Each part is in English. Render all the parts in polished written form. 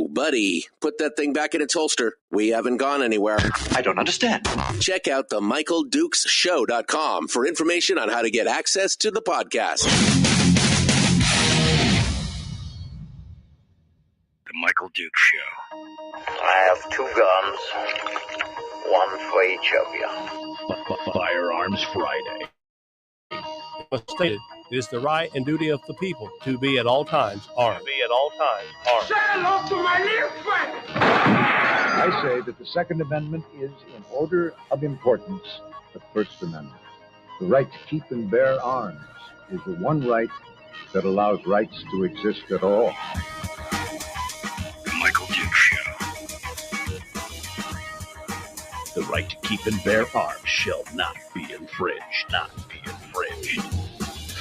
Whoa, buddy. Put that thing back in its holster. We haven't gone anywhere. I don't understand. Check out the MichaelDukesShow.com for information on how to get access to the podcast. The Michael Dukes Show. I have 2 guns, one for each of you. Firearms Friday. Stated, it is the right and duty of the people to be at all times armed. Say hello to my new friend! I say that the Second Amendment is, in order of importance, the First Amendment. The right to keep and bear arms is the one right that allows rights to exist at all. The Michael Dukes Show. The right to keep and bear arms shall not be infringed.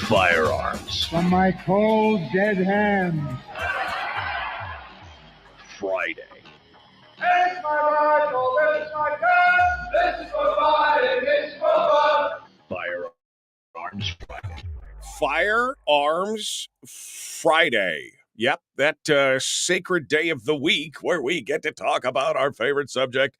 Firearms. From my cold, dead hands. Friday. This is my rifle, this is my gun, this is for fighting, this is for fun. Firearms Friday. Firearms Friday. Yep, that sacred day of the week where we get to talk about our favorite subject,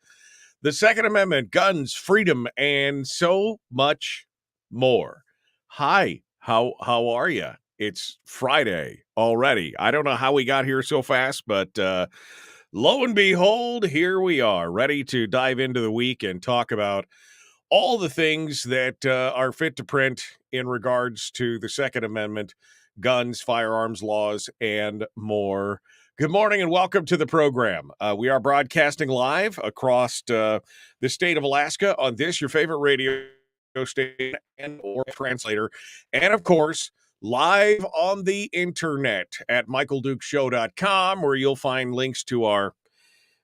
the Second Amendment, guns, freedom, and so much more. Hi, how are you? It's Friday already. I don't know how we got here so fast, but lo and behold, here we are, ready to dive into the week and talk about all the things that are fit to print in regards to the Second Amendment, guns, firearms laws, and more. Good morning and welcome to the program. We are broadcasting live across the state of Alaska on this, your favorite radio station and or translator, and of course, live on the internet at michaeldukeshow.com, where you'll find links to our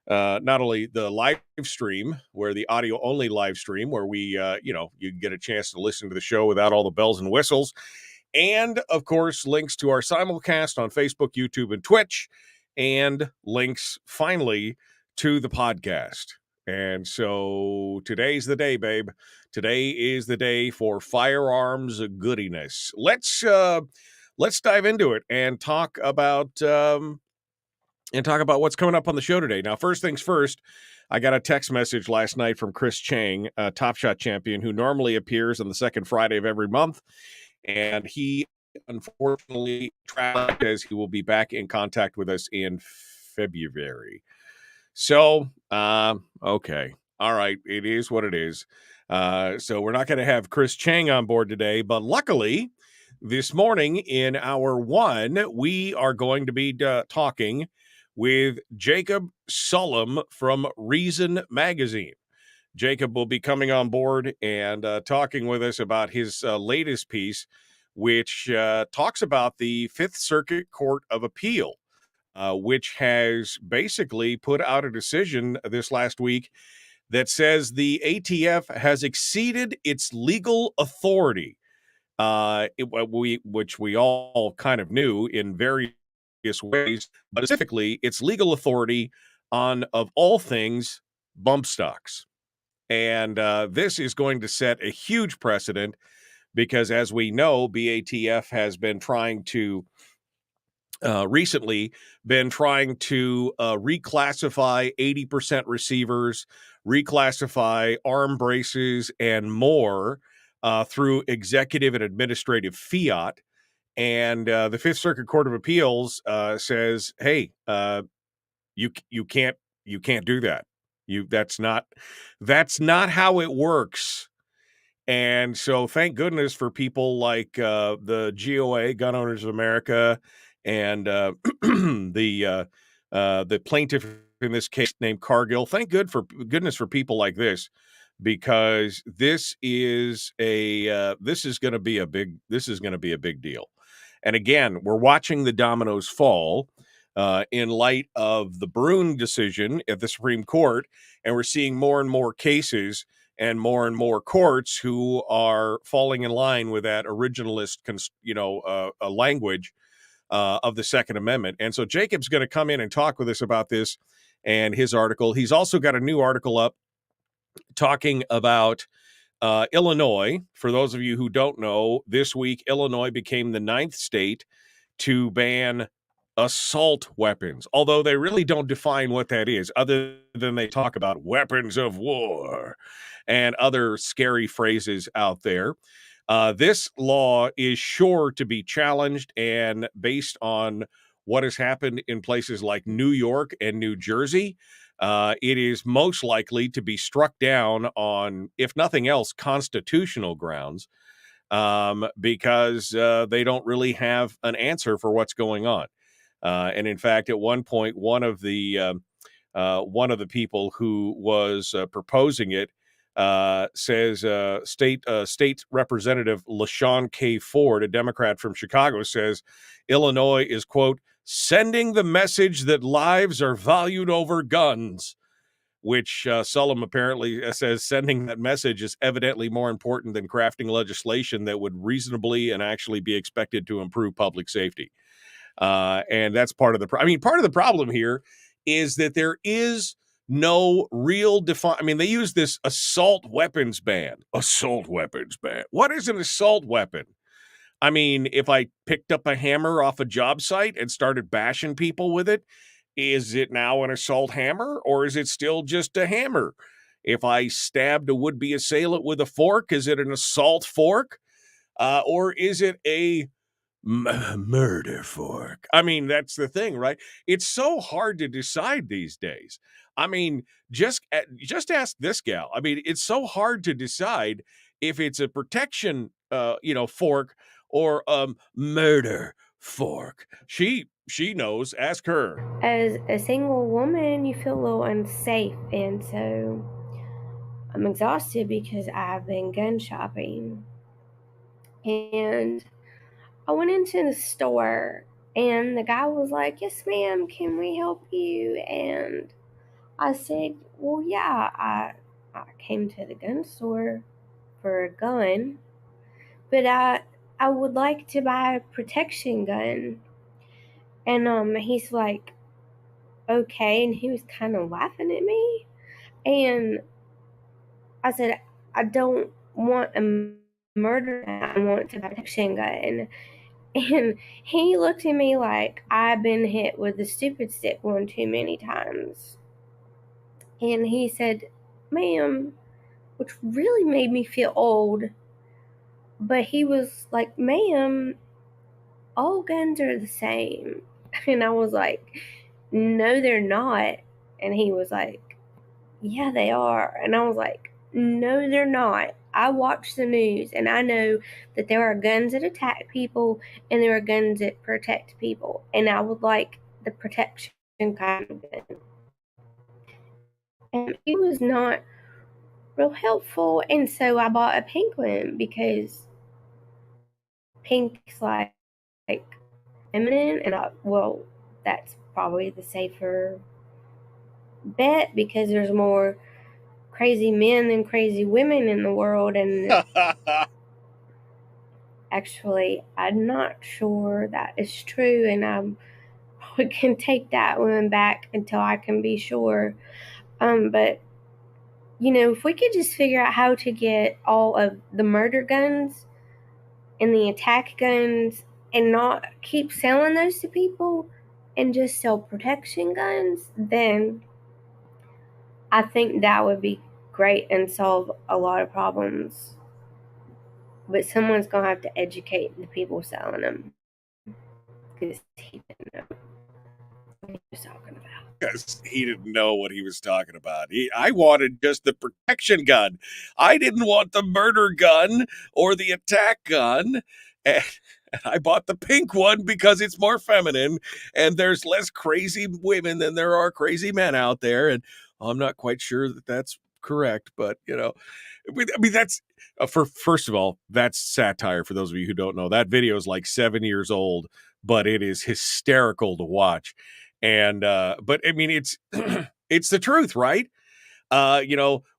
not only the live stream, where the audio only live stream, where we, you get a chance to listen to the show without all the bells and whistles. And of course, links to our simulcast on Facebook, YouTube, and Twitch, and links finally to the podcast. And so today's the day, babe. Today is the day for firearms goodiness. Let's dive into it and talk about what's coming up on the show today. Now, first things first, I got a text message last night from Chris Chang, a Top Shot champion who normally appears on the second Friday of every month, and he unfortunately traveled as he will be back in contact with us in February. So, okay. All right. It is what it is. So we're not going to have Chris Chang on board today, but luckily this morning in hour 1, we are going to be talking with Jacob Sullum from Reason Magazine. Jacob will be coming on board and talking with us about his latest piece, which talks about the Fifth Circuit Court of Appeal, which has basically put out a decision this last week that says the ATF has exceeded its legal authority, which we all kind of knew in various ways, but specifically its legal authority on, of all things, bump stocks. And this is going to set a huge precedent because, as we know, BATF has been trying to recently been trying to reclassify 80% receivers, reclassify arm braces, and more through executive and administrative fiat. And the Fifth Circuit Court of Appeals says, "Hey, you can't do that. That's not how it works." And so, thank goodness for people like the GOA, Gun Owners of America, and the plaintiff in this case named Cargill. Thank goodness for people like this, because this is going to be a big deal. And again, we're watching the dominoes fall in light of the Brune decision at the Supreme Court, and we're seeing more and more cases and more courts who are falling in line with that originalist, language of the Second Amendment. And so Jacob's going to come in and talk with us about this and his article. He's also got a new article up talking about Illinois. For those of you who don't know, this week Illinois became the 9th state to ban assault weapons, although they really don't define what that is, other than they talk about weapons of war and other scary phrases out there. This law is sure to be challenged, and based on what has happened in places like New York and New Jersey, it is most likely to be struck down on, if nothing else, constitutional grounds, because they don't really have an answer for what's going on. And in fact, at one point, one of the people who was proposing it says State Representative LaShawn K. Ford, a Democrat from Chicago, says Illinois is, quote, sending the message that lives are valued over guns, which Sullum apparently says sending that message is evidently more important than crafting legislation that would reasonably and actually be expected to improve public safety. And that's part of the part of the problem here is that there is no real they use this assault weapons ban. Assault weapons ban. What is an assault weapon? I mean, if I picked up a hammer off a job site and started bashing people with it, is it now an assault hammer, or is it still just a hammer? If I stabbed a would-be assailant with a fork, is it an assault fork? Or is it a murder fork? I mean, that's the thing, right? It's so hard to decide these days. I mean, just ask this gal. I mean, it's so hard to decide if it's a protection, fork or murder fork. She knows. Ask her. As a single woman, you feel a little unsafe, and so I'm exhausted because I've been gun shopping. And I went into the store, and the guy was like, yes, ma'am, can we help you? And I said, well, yeah, I came to the gun store for a gun, but I would like to buy a protection gun. And he's like, okay, and he was kind of laughing at me. And I said, I don't want a murder gun, I want a protection gun. And he looked at me like I've been hit with a stupid stick one too many times. And he said, ma'am, which really made me feel old, but he was like, ma'am, all guns are the same. And I was like, no, they're not. And he was like, yeah, they are. And I was like, no, they're not. I watch the news, and I know that there are guns that attack people and there are guns that protect people. And I would like the protection kind of gun. And he was not real helpful. And so I bought a pink one because pink's like feminine. And that's probably the safer bet because there's more crazy men than crazy women in the world. And actually, I'm not sure that is true, and we can take that one back until I can be sure. But if we could just figure out how to get all of the murder guns and the attack guns and not keep selling those to people and just sell protection guns, then I think that would be great and solve a lot of problems. But someone's going to have to educate the people selling them. Because he didn't know what he was talking about. Because he didn't know what he was talking about. I wanted just the protection gun. I didn't want the murder gun or the attack gun. And I bought the pink one because it's more feminine and there's less crazy women than there are crazy men out there. And I'm not quite sure that that's correct, but I mean, that's first of all, that's satire. For those of you who don't know, that video is like 7 years old, but it is hysterical to watch. And but I mean, it's it's the truth, right?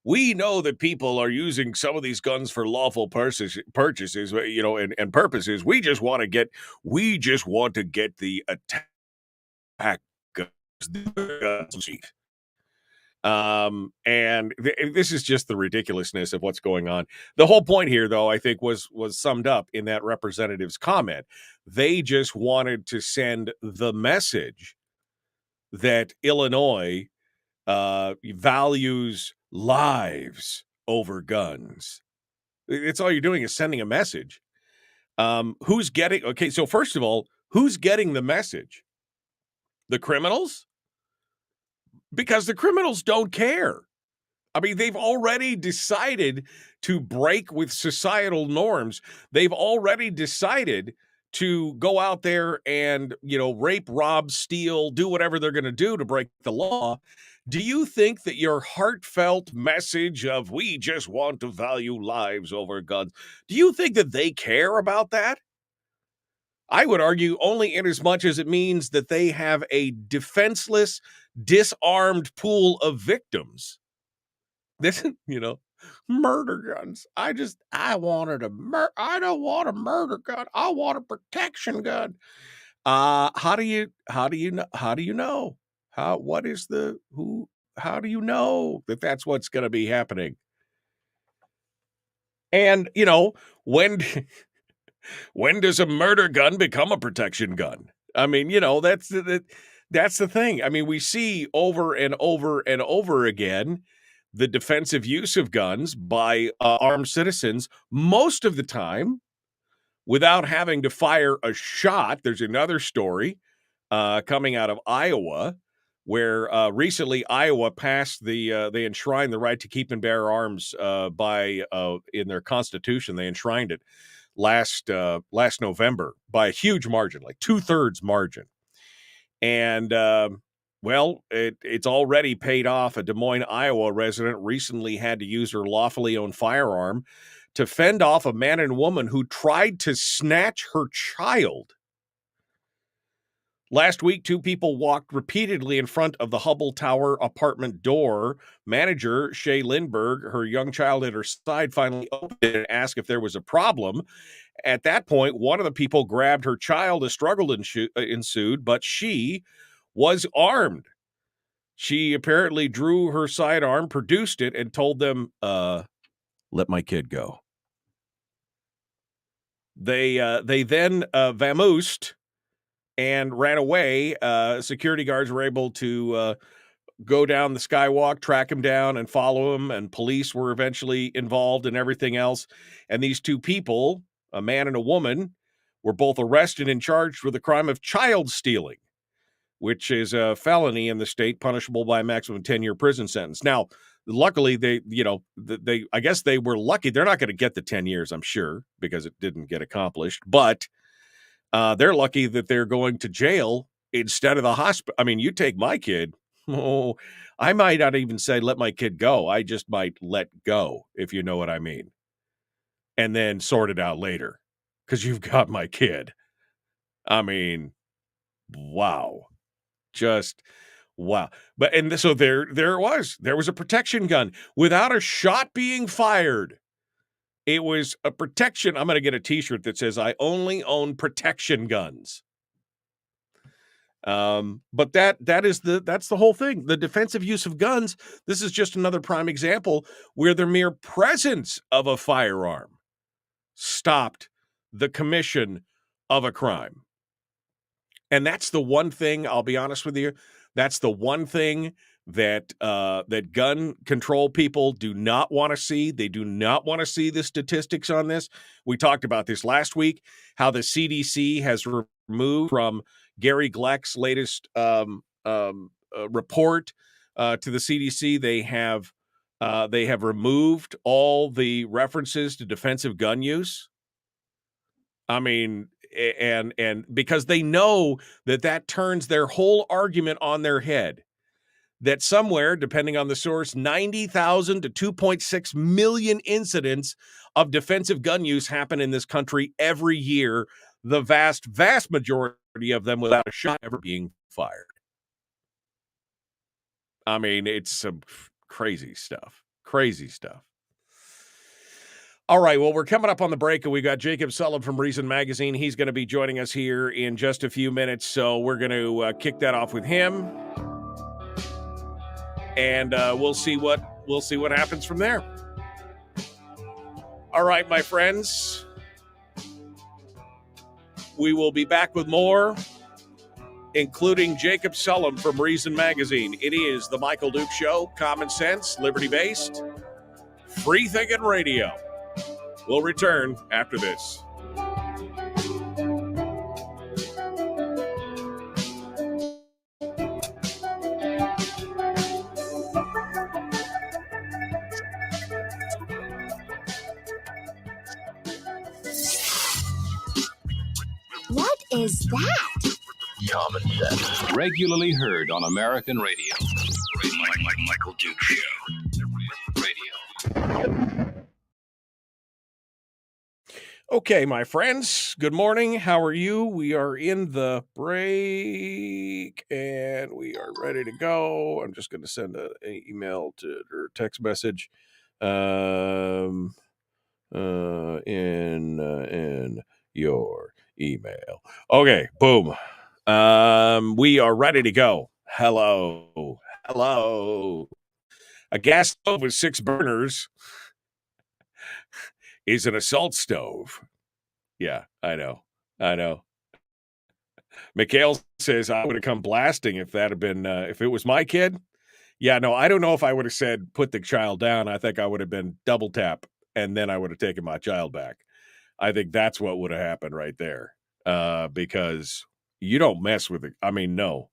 We know that people are using some of these guns for lawful purchases, and purposes. We just want to get the attack guns. And this is just the ridiculousness of what's going on. The whole point here, though, I think was summed up in that representative's comment. They just wanted to send the message that Illinois values lives over guns. It's all you're doing is sending a message. Who's getting? Okay, so first of all, who's getting the message? The criminals? Because the criminals don't care. I mean, they've already decided to break with societal norms. They've already decided to go out there and, rape, rob, steal, do whatever they're going to do to break the law. Do you think that your heartfelt message of we just want to value lives over guns, do you think that they care about that? I would argue only in as much as it means that they have a defenseless, disarmed pool of victims. This, murder guns. I wanted I don't want a murder gun. I want a protection gun. How do you know? How do you know that that's what's going to be happening? And, when does a murder gun become a protection gun? I mean, that's the thing. I mean, we see over and over and over again the defensive use of guns by armed citizens, most of the time without having to fire a shot. There's another story coming out of Iowa where recently Iowa passed they enshrined the right to keep and bear arms in their constitution. They enshrined it last November by a huge margin, like 2/3 margin. And it's already paid off. A Des Moines, Iowa resident recently had to use her lawfully owned firearm to fend off a man and woman who tried to snatch her child. Last week, 2 people walked repeatedly in front of the Hubble Tower apartment door. Manager Shay Lindbergh, her young child at her side, finally opened it and asked if there was a problem. At that point, one of the people grabbed her child. A struggle ensued, but she was armed. She apparently drew her sidearm, produced it, and told them, let my kid go. They then vamoosed and ran away. Security guards were able to go down the skywalk, track him down, and follow him, and police were eventually involved and everything else. And these 2 people, a man and a woman, were both arrested and charged with the crime of child stealing, which is a felony in the state, punishable by a maximum 10-year prison sentence. Now, luckily, I guess they were lucky. They're not going to get the 10 years, I'm sure, because it didn't get accomplished. But they're lucky that they're going to jail instead of the hospital. I mean, you take my kid. Oh, I might not even say let my kid go. I just might let go, if you know what I mean. And then sort it out later because you've got my kid. I mean, wow. Just wow. But so there it was. There was a protection gun without a shot being fired. It was a protection. I'm going to get a t-shirt that says I only own protection guns. But that's the whole thing. The defensive use of guns. This is just another prime example where the mere presence of a firearm stopped the commission of a crime. And that's the one thing, I'll be honest with you, that's the one thing that gun control people do not want to see. They do not want to see the statistics on this. We talked about this last week, how the CDC has removed from Gary Gleck's latest report to the CDC. They have removed all the references to defensive gun use. I mean, and because they know that turns their whole argument on their head. That somewhere, depending on the source, 90,000 to 2.6 million incidents of defensive gun use happen in this country every year. The vast, vast majority of them without a shot ever being fired. I mean, it's some crazy stuff. Crazy stuff. All right, well, we're coming up on the break, and we've got Jacob Sullum from Reason Magazine. He's going to be joining us here in just a few minutes, so we're going to kick that off with him. and we'll see what happens from there. All right, my friends, we will be back with more, including Jacob Sullum from Reason Magazine. It is the Michael Duke Show, common sense, liberty-based, free-thinking radio. We'll return after this. What is that? Common sense. Regularly heard on American radio. Michael Duke Show. Radio. Okay, my friends, good morning. How are you? We are in the break and we are ready to go. I'm just going to send an email or text message in your email. Okay, boom. We are ready to go. Hello. A gas stove with 6 burners is an assault stove. Yeah, I know. Mikhail says I would have come blasting if that had been if it was my kid. Yeah, no, I don't know if I would have said put the child down. I think I would have been double tap and then I would have taken my child back. I think that's what would have happened right there. Because you don't mess with it. I mean, no.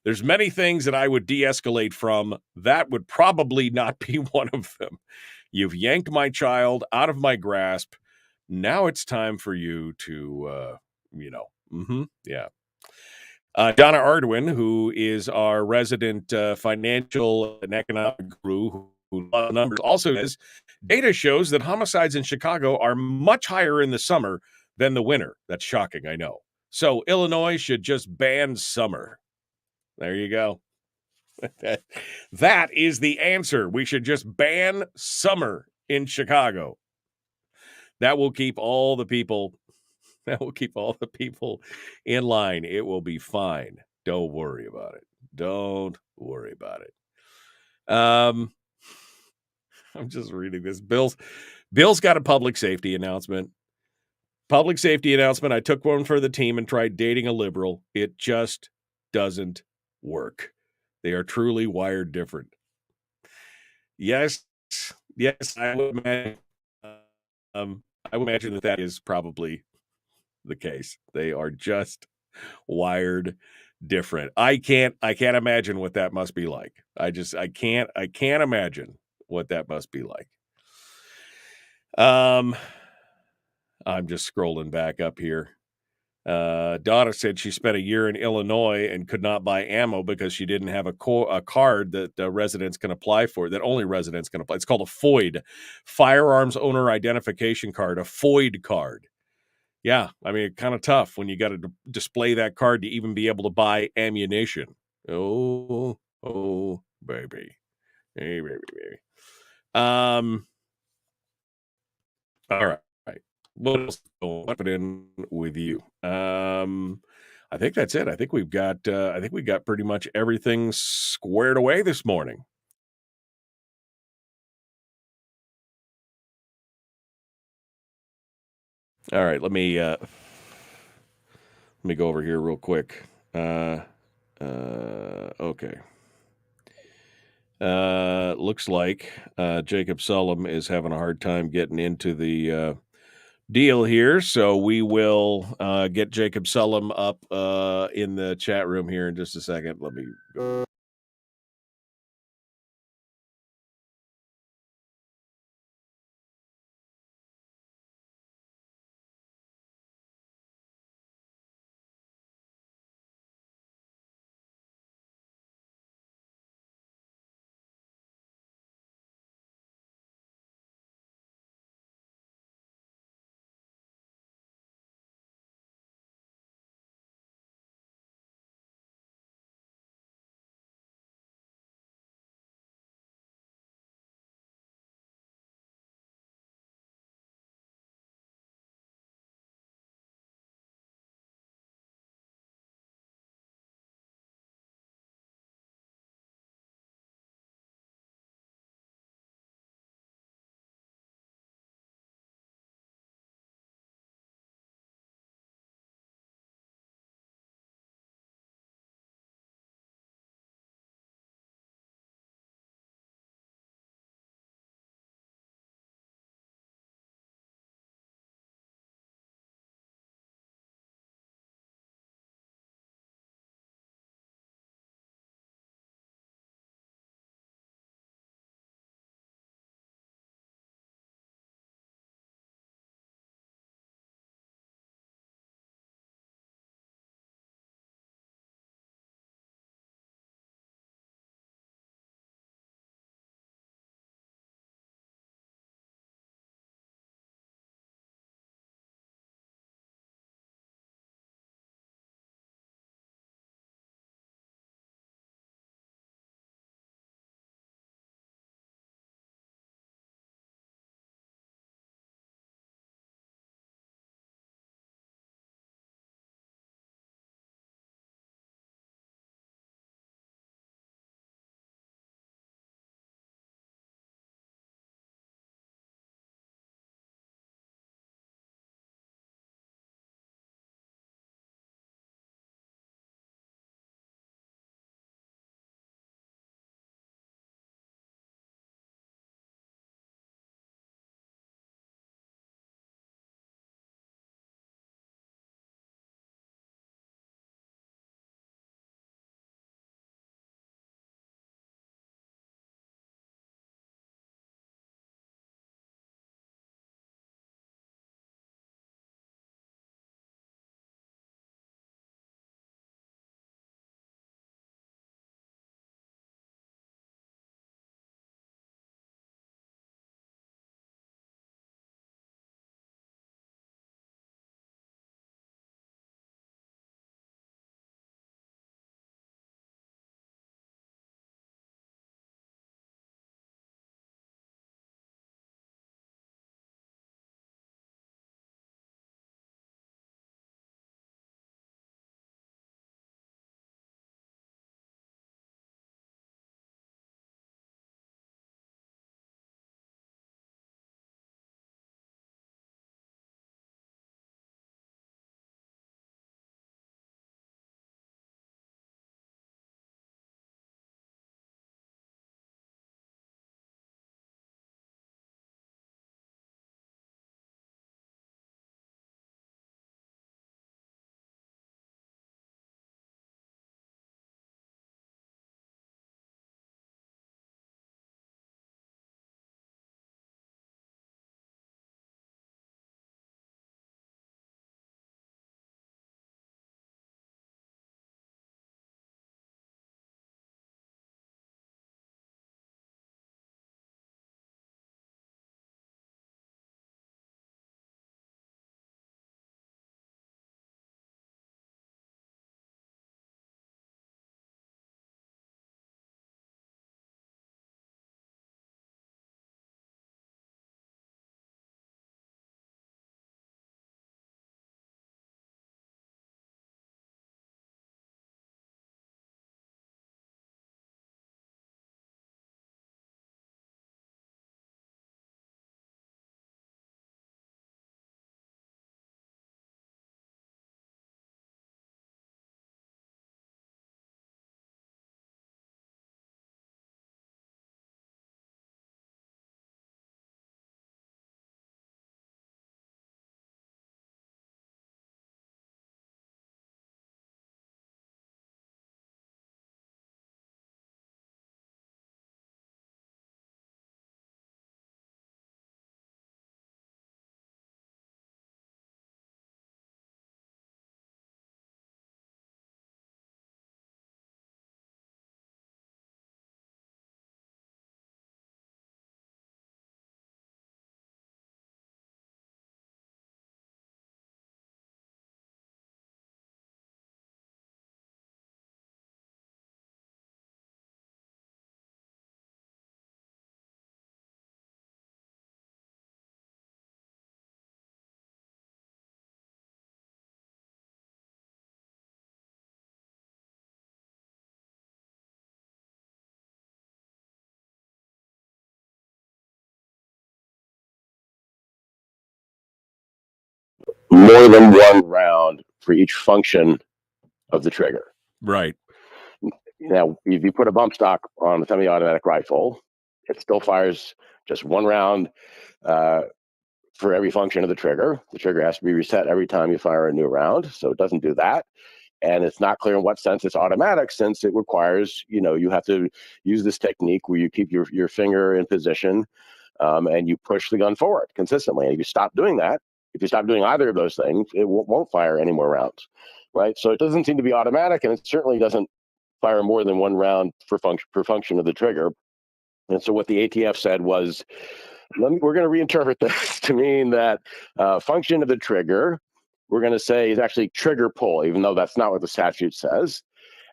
There's many things that I would de-escalate from. That would probably not be one of them. You've yanked my child out of my grasp. Now it's time for you to, yeah. Donna Ardwin, who is our resident financial and economic guru who loves numbers, also says data shows that homicides in Chicago are much higher in the summer than the winter. That's shocking, I know. So Illinois should just ban summer. There you go. That is the answer. We should just ban summer in Chicago. That will keep all the people in line. It will be fine. Don't worry about it. I'm just reading this. Bill's got a public safety announcement. I took one for the team and tried dating a liberal. It just doesn't work. They are truly wired different. Yes, I would imagine that is probably the case. They are just wired different. I can't imagine what that must be like. I can't imagine what that must be like. I'm just scrolling back up here. Donna said she spent a year in Illinois and could not buy ammo because she didn't have a card that residents can apply for, that only residents can apply. It's called a FOID, Firearms Owner Identification Card, a FOID card. Yeah, I mean, kind of tough when you got to display that card to even be able to buy ammunition. Oh, baby. Hey, baby. All right. What else? Put in with you. I think that's it. I think we got pretty much everything squared away this morning. All right, let me go over here real quick. Okay. Looks like Jacob Sullum is having a hard time getting into the deal here, so we will get Jacob Sullum up in the chat room here in just a second. Let me go. more than one round for each function of the trigger. Right. Now, if you put a bump stock on a semi-automatic rifle, it still fires just one round for every function of the trigger. The trigger has to be reset every time you fire a new round, so it doesn't do that. And it's not clear in what sense it's automatic, since it requires, you have to use this technique where you keep your finger in position and you push the gun forward consistently. And if you stop doing that, if you stop doing either of those things, it won't fire any more rounds, right? So it doesn't seem to be automatic, and it certainly doesn't fire more than one round per function of the trigger. And so what the ATF said was, we're going to reinterpret this to mean that function of the trigger, we're going to say, is actually trigger pull, even though that's not what the statute says.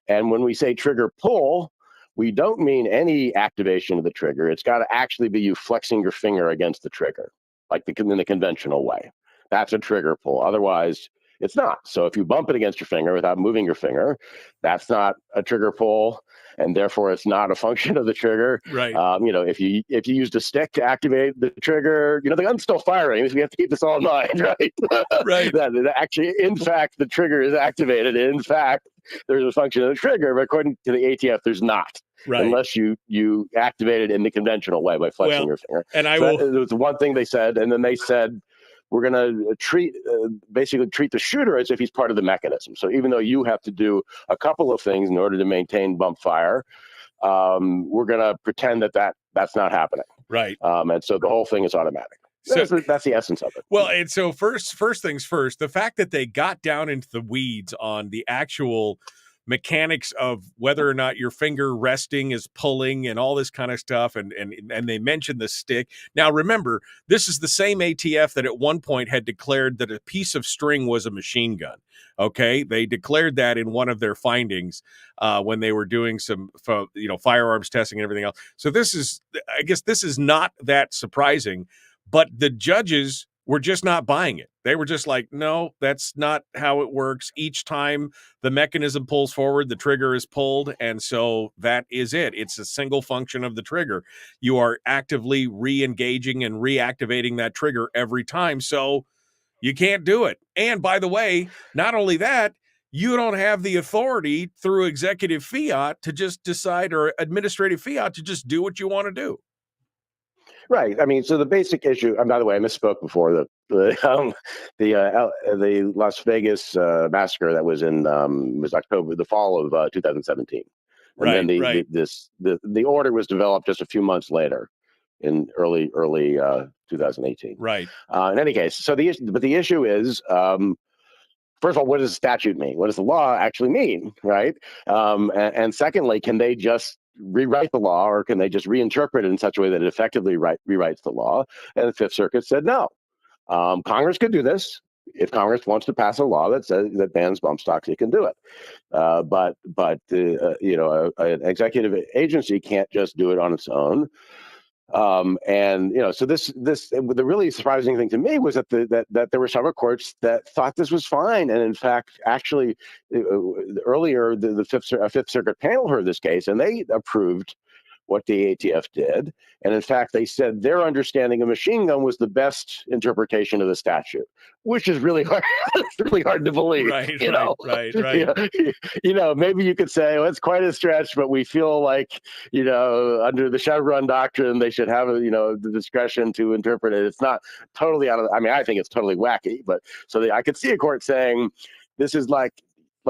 And when we say trigger pull, we don't mean any activation of the trigger. It's got to actually be you flexing your finger against the trigger, like in the conventional way. That's a trigger pull. Otherwise, it's not. So if you bump it against your finger without moving your finger, that's not a trigger pull, and therefore it's not a function of the trigger. Right. If you used a stick to activate the trigger, the gun's still firing. So we have to keep this all in mind, right? Right. that actually, in fact, the trigger is activated. In fact, there's a function of the trigger, but according to the ATF, there's not. Right. Unless you activate it in the conventional way by flexing your finger. And That was one thing they said, and then they said, we're going to basically treat the shooter as if he's part of the mechanism. So even though you have to do a couple of things in order to maintain bump fire, we're going to pretend that's not happening. Right. And so the whole thing is automatic. So that's the essence of it. Well, and so first things first, the fact that they got down into the weeds on the actual mechanics of whether or not your finger resting is pulling and all this kind of stuff, and they mentioned the stick. Now remember, this is the same ATF that at one point had declared that a piece of string was a machine gun. Okay, they declared that in one of their findings when they were doing some firearms testing and everything else. So I guess this is not that surprising, but the judges were just not buying it. They were just like, no, that's not how it works. Each time the mechanism pulls forward, the trigger is pulled. And so that is it. It's a single function of the trigger. You are actively re-engaging and reactivating that trigger every time. So you can't do it. And by the way, not only that, you don't have the authority through executive fiat to just decide, or administrative fiat to just do what you want to do. Right. I mean, so the basic issue. By the way, I misspoke before. The Las Vegas massacre that was in was the fall of 2017, and then the order was developed just a few months later, in early 2018. Right. In any case, so the issue is. First of all, what does the statute mean? What does the law actually mean, right? And secondly, can they just rewrite the law, or can they just reinterpret it in such a way that it effectively rewrites the law? And the Fifth Circuit said no. Congress could do this. If Congress wants to pass a law that bans bump stocks, it can do it. But an executive agency can't just do it on its own. So the really surprising thing to me was that that there were several courts that thought this was fine, and in fact, actually, earlier the Fifth Circuit panel heard this case, and they approved what the ATF did, and in fact, they said their understanding of machine gun was the best interpretation of the statute, which is really hard. It's really hard to believe. Right. Maybe you could say, well, it's quite a stretch, but we feel like, under the Chevron doctrine, they should have, the discretion to interpret it. It's not totally I think it's totally wacky, but I could see a court saying, this is like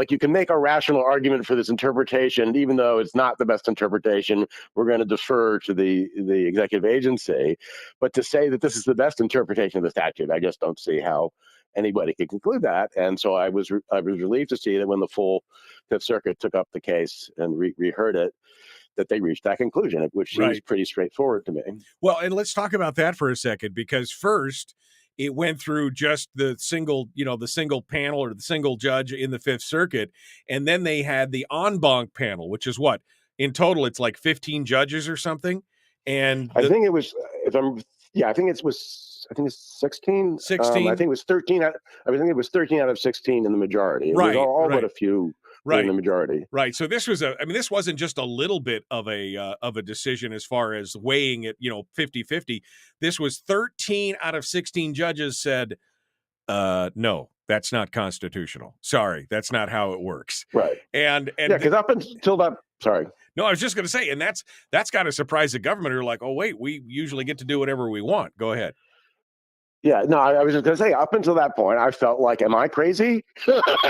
you can make a rational argument for this interpretation, even though it's not the best interpretation. We're going to defer to the executive agency. But to say that this is the best interpretation of the statute, I just don't see how anybody could conclude that. And so I was relieved to see that when the full Fifth Circuit took up the case and reheard it, that they reached that conclusion, which seems pretty straightforward to me. Well, and let's talk about that for a second, because first, it went through just the single panel, or the single judge in the Fifth Circuit. And then they had the en banc panel, which is what? In total, it's like 15 judges or something. And I think it was, I think it's 16. 16. I think it was 13. I think it was 13 out of 16 in the majority. It was all but a few. In the majority. Right. So this was this wasn't just a little bit of a decision as far as weighing it, 50-50. This was 13 out of 16 judges said, no, that's not constitutional. Sorry, that's not how it works. Right. And yeah, because up until that, sorry. No, I was just going to say, and that's got to surprise the government. Who are like, oh wait, we usually get to do whatever we want. Go ahead. Yeah, no, I was just going to say, up until that point, I felt like, am I crazy?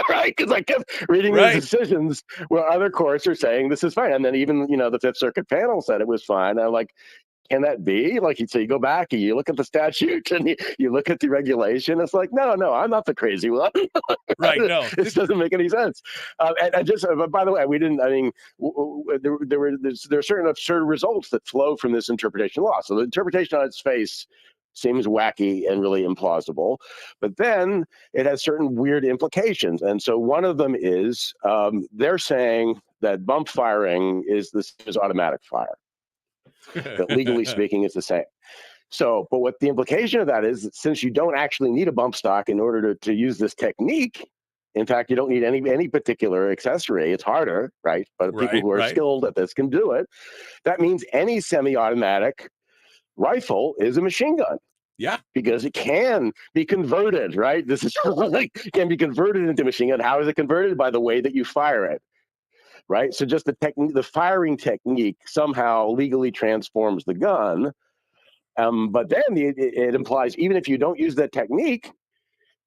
Right? Because I kept reading these decisions where other courts are saying this is fine. And then even, the Fifth Circuit panel said it was fine. I'm like, can that be? Like, so you go back and you look at the statute and you look at the regulation. It's like, no, I'm not the crazy one. Right, no. This doesn't make any sense. And just, by the way, there are certain absurd results that flow from this interpretation law. So the interpretation on its face seems wacky and really implausible, but then it has certain weird implications. And so one of them is they're saying that bump firing is the same as automatic fire. That legally speaking is the same. So, but what the implication of that is that since you don't actually need a bump stock in order to use this technique, in fact, you don't need any particular accessory. It's harder, right? But people who are skilled at this can do it. That means any semi-automatic rifle is a machine gun. Yeah. Because it can be converted, right? This is can be converted into machine gun. How is it converted? By the way that you fire it. Right. So just the firing technique somehow legally transforms the gun. But then it implies even if you don't use that technique,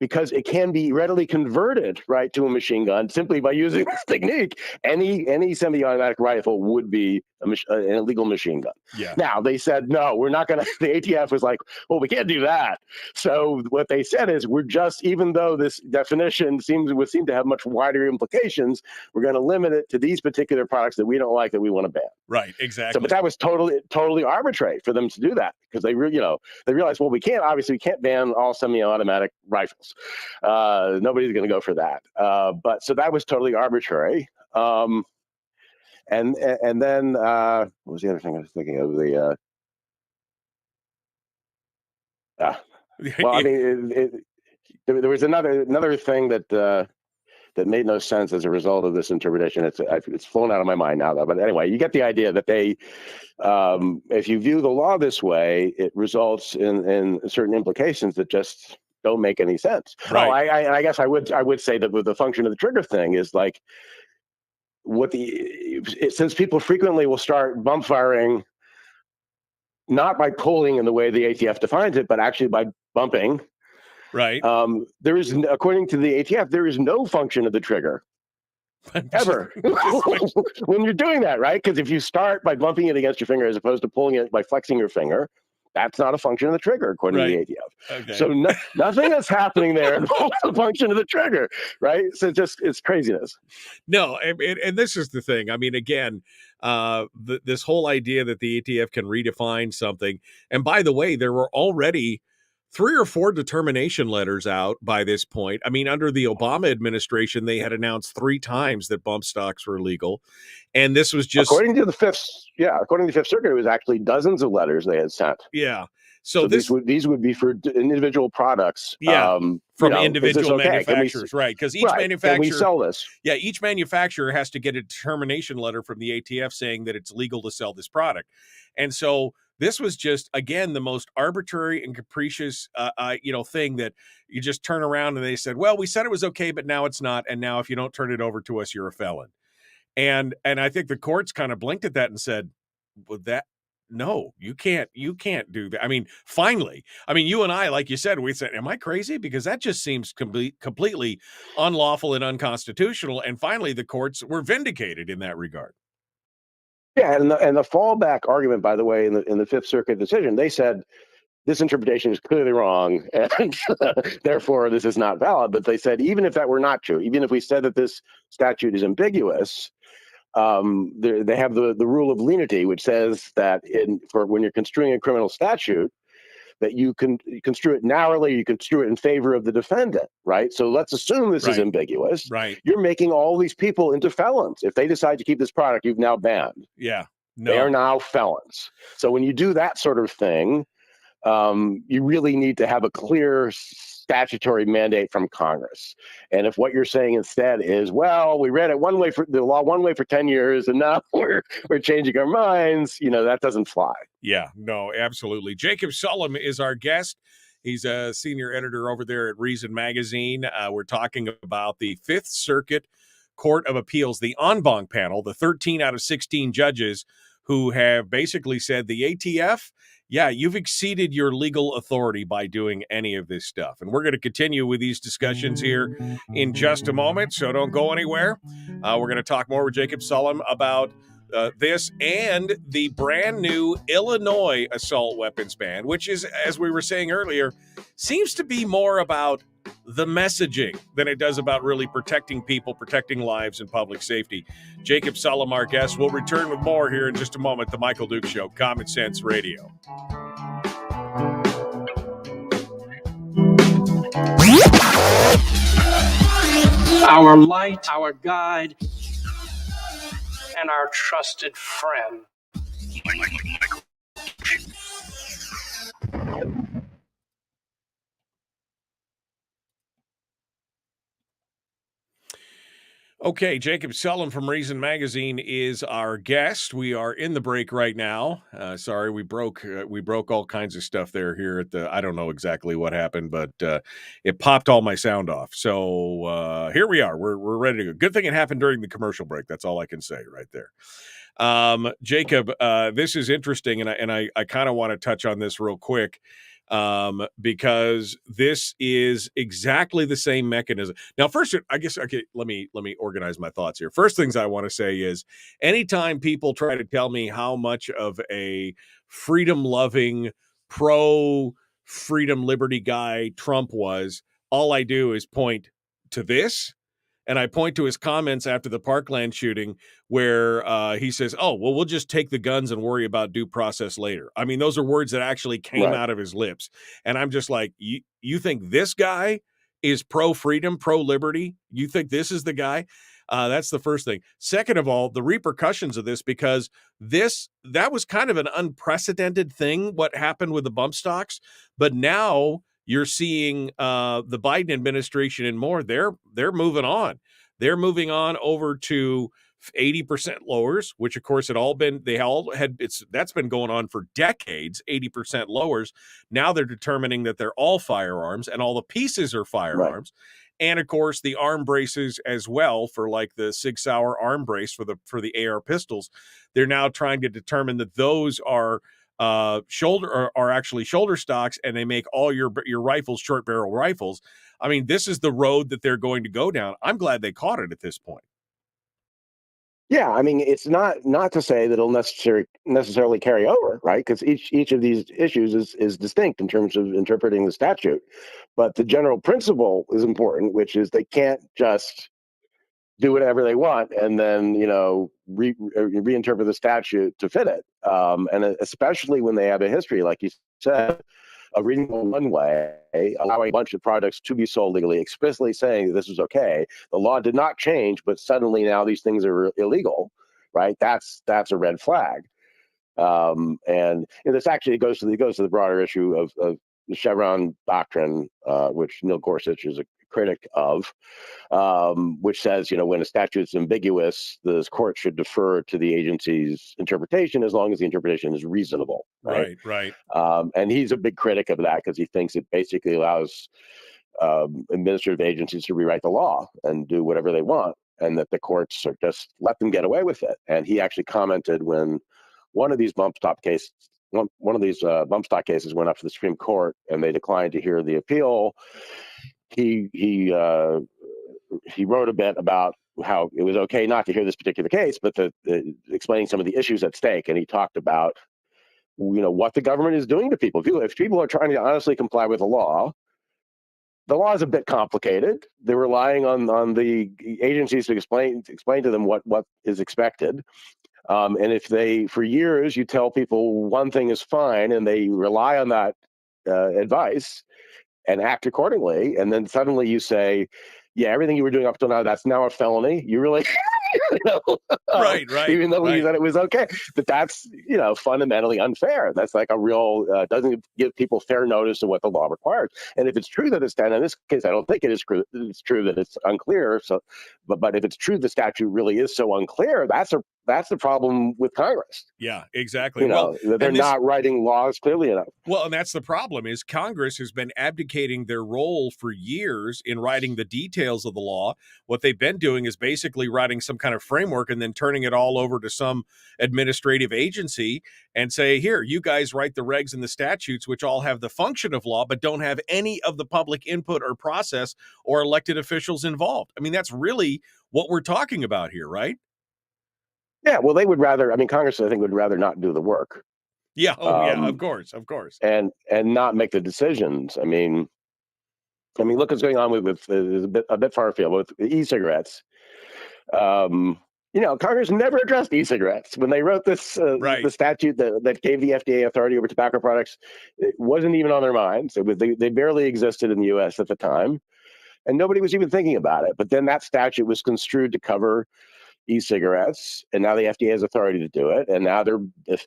because it can be readily converted, right, to a machine gun simply by using this technique, any semi-automatic rifle would be an illegal machine gun. Yeah. Now, they said, no, we're not going to, the ATF was like, well, we can't do that. So what they said is even though this definition would seem to have much wider implications, we're going to limit it to these particular products that we don't like, that we want to ban. Right, exactly. So, but that was totally arbitrary for them to do that, because they realized, well, we can't ban all semi-automatic rifles. Nobody's going to go for that. But so that was totally arbitrary. And then what was the other thing I was thinking of? Well, I mean, there was another thing that made no sense as a result of this interpretation. It's flown out of my mind now, though. But anyway, you get the idea that they, if you view the law this way, it results in certain implications that just don't make any sense. Right. Oh, I guess I would say that with the function of the trigger thing is like since people frequently will start bump firing not by pulling in the way the ATF defines it, but actually by bumping. Right. There is, according to the ATF, there is no function of the trigger ever when you're doing that, right? Because if you start by bumping it against your finger as opposed to pulling it by flexing your finger, that's not a function of the trigger, according to the ATF. Okay. So nothing that's happening there involves a function of the trigger, right? So it's craziness. No, and this is the thing. I mean, again, this whole idea that the ATF can redefine something. And by the way, there were already 3 or 4 determination letters out by this point. I mean, under the Obama administration, they had announced 3 times that bump stocks were illegal. And this was just according to the Fifth Circuit, it was actually dozens of letters they had sent. Yeah. So these would be for individual products. Yeah. From individual manufacturers, right? Because each manufacturer, can we sell this? Yeah, each manufacturer has to get a determination letter from the ATF saying that it's legal to sell this product. And so this was just, again, the most arbitrary and capricious, thing that you just turn around and they said, well, we said it was okay, but now it's not. And now if you don't turn it over to us, you're a felon. And I think the courts kind of blinked at that and said, well, no, you can't do that. I mean, finally, you and I, like you said, we said, am I crazy? Because that just seems completely unlawful and unconstitutional. And finally, the courts were vindicated in that regard. Yeah, and the fallback argument, by the way, in the Fifth Circuit decision, they said this interpretation is clearly wrong, and therefore this is not valid. But they said even if that were not true, even if we said that this statute is ambiguous, they have the rule of lenity, which says that when you're construing a criminal statute, that you can construe it narrowly, you construe it in favor of the defendant, right? So let's assume this is ambiguous. Right. You're making all these people into felons. If they decide to keep this product, you've now banned. Yeah. No. They are now felons. So when you do that sort of thing, you really need to have a clear statutory mandate from Congress. And if what you're saying instead is, well, we read it the law one way for 10 years, and now we're changing our minds, that doesn't fly. Yeah, no, absolutely. Jacob Sullum is our guest. He's a senior editor over there at Reason Magazine. We're talking about the Fifth Circuit Court of Appeals, the en banc panel, the 13 out of 16 judges who have basically said the ATF, yeah, you've exceeded your legal authority by doing any of this stuff. And we're going to continue with these discussions here in just a moment, so don't go anywhere. We're going to talk more with Jacob Sullum about this and the brand new Illinois assault weapons ban, which is, as we were saying earlier, seems to be more about the messaging than it does about really protecting people, protecting lives, and public safety. Jacob Sullum, our guest, will return with more here in just a moment. The Michael Duke Show, Common Sense Radio. Our light, our guide, and our trusted friend. Okay, Jacob Sullum from Reason Magazine is our guest. We are in the break right now. Sorry, we broke all kinds of stuff here at the. I don't know exactly what happened, but it popped all my sound off. So here we are. We're ready to go. Good thing it happened during the commercial break. That's all I can say right there. Jacob, this is interesting, and I kind of want to touch on this real quick. Because this is exactly the same mechanism. Now, first, I guess, okay, let me organize my thoughts here. First things I want to say is anytime people try to tell me how much of a freedom-loving, pro-freedom liberty guy Trump was, all I do is point to this. And I point to his comments after the Parkland shooting where he says, oh, well, we'll just take the guns and worry about due process later. I mean, those are words that actually came out of his lips. And I'm just like, you think this guy is pro-freedom, pro-liberty? You think this is the guy? That's the first thing. Second of all, the repercussions of this, because that was kind of an unprecedented thing, what happened with the bump stocks. But now you're seeing the Biden administration and more, they're moving on. They're moving on over to 80% lowers, which of course that's been going on for decades, 80% lowers. Now they're determining that they're all firearms and all the pieces are firearms. Right. And of course the arm braces as well, for like the Sig Sauer arm brace for the AR pistols. They're now trying to determine that those are actually shoulder stocks, and they make all your rifles short barrel rifles. I mean, this is the road that they're going to go down. I'm glad they caught it at this point. Yeah, I mean, it's not to say that it'll necessarily carry over, right? Because each of these issues is distinct in terms of interpreting the statute, but the general principle is important, which is they can't just do whatever they want and then reinterpret the statute to fit it, and especially when they have a history, like you said, of reading one way, allowing a bunch of products to be sold legally, explicitly saying that this is okay. The law did not change, but suddenly now these things are illegal, right? That's a red flag, and this actually goes to the broader issue of the Chevron doctrine, which Neil Gorsuch is a critic of, which says, when a statute is ambiguous, the court should defer to the agency's interpretation as long as the interpretation is reasonable. Right. And he's a big critic of that because he thinks it basically allows administrative agencies to rewrite the law and do whatever they want, and that the courts are just let them get away with it. And he actually commented when one of these bump stock cases went up to the Supreme Court and they declined to hear the appeal. He wrote a bit about how it was okay not to hear this particular case, but explaining some of the issues at stake. And he talked about, what the government is doing to people. If people are trying to honestly comply with the law is a bit complicated. They're relying on the agencies to explain to them what is expected. And if for years you tell people one thing is fine and they rely on that advice and act accordingly, and then suddenly you say, yeah, everything you were doing up till now, that's now a felony. You really, right. Even though we said it was okay, but that's, fundamentally unfair. That's like a real, doesn't give people fair notice of what the law requires. And if it's true that in this case, I don't think it is true. It's true that it's unclear. So, but if it's true the statute really is so unclear, that's that's the problem with Congress. Yeah, exactly. You know, that they're not writing laws clearly enough. Well, and that's the problem is Congress has been abdicating their role for years in writing the details of the law. What they've been doing is basically writing some kind of framework and then turning it all over to some administrative agency and say, here, you guys write the regs and the statutes, which all have the function of law, but don't have any of the public input or process or elected officials involved. I mean, that's really what we're talking about here, right? Yeah, well, they would rather, I mean, Congress, I think, would rather not do the work. Yeah, yeah, of course. And not make the decisions. I mean, look what's going on with a bit far afield with e-cigarettes. You know, Congress never addressed e-cigarettes when they wrote this the statute that gave the FDA authority over tobacco products. It wasn't even on their minds. They barely existed in the U.S. at the time, and nobody was even thinking about it. But then that statute was construed to cover e-cigarettes, and now the FDA has authority to do it, and now they're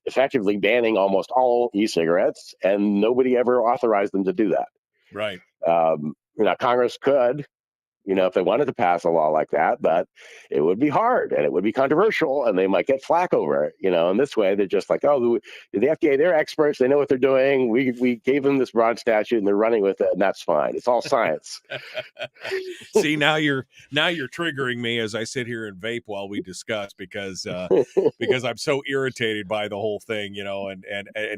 effectively banning almost all e-cigarettes, and nobody ever authorized them to do that. Right. You know, Congress could, you know, if they wanted to pass a law like that, but it would be hard and it would be controversial and they might get flack over it, you know, and this way they're just like, oh, the FDA, they're experts. They know what they're doing. We gave them this broad statute and they're running with it and that's fine. It's all science. See, now you're triggering me as I sit here and vape while we discuss because I'm so irritated by the whole thing, you know, and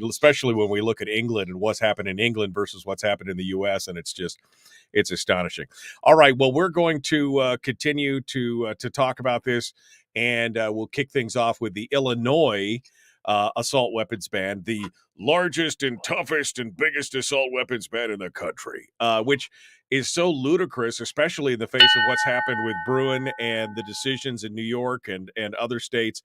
especially when we look at England and what's happened in England versus what's happened in the U.S. and it's astonishing. All right, well, we're going to continue to talk about this, and we'll kick things off with the Illinois assault weapons ban, the largest and toughest and biggest assault weapons ban in the country, which is so ludicrous, especially in the face of what's happened with Bruin and the decisions in New York and other states.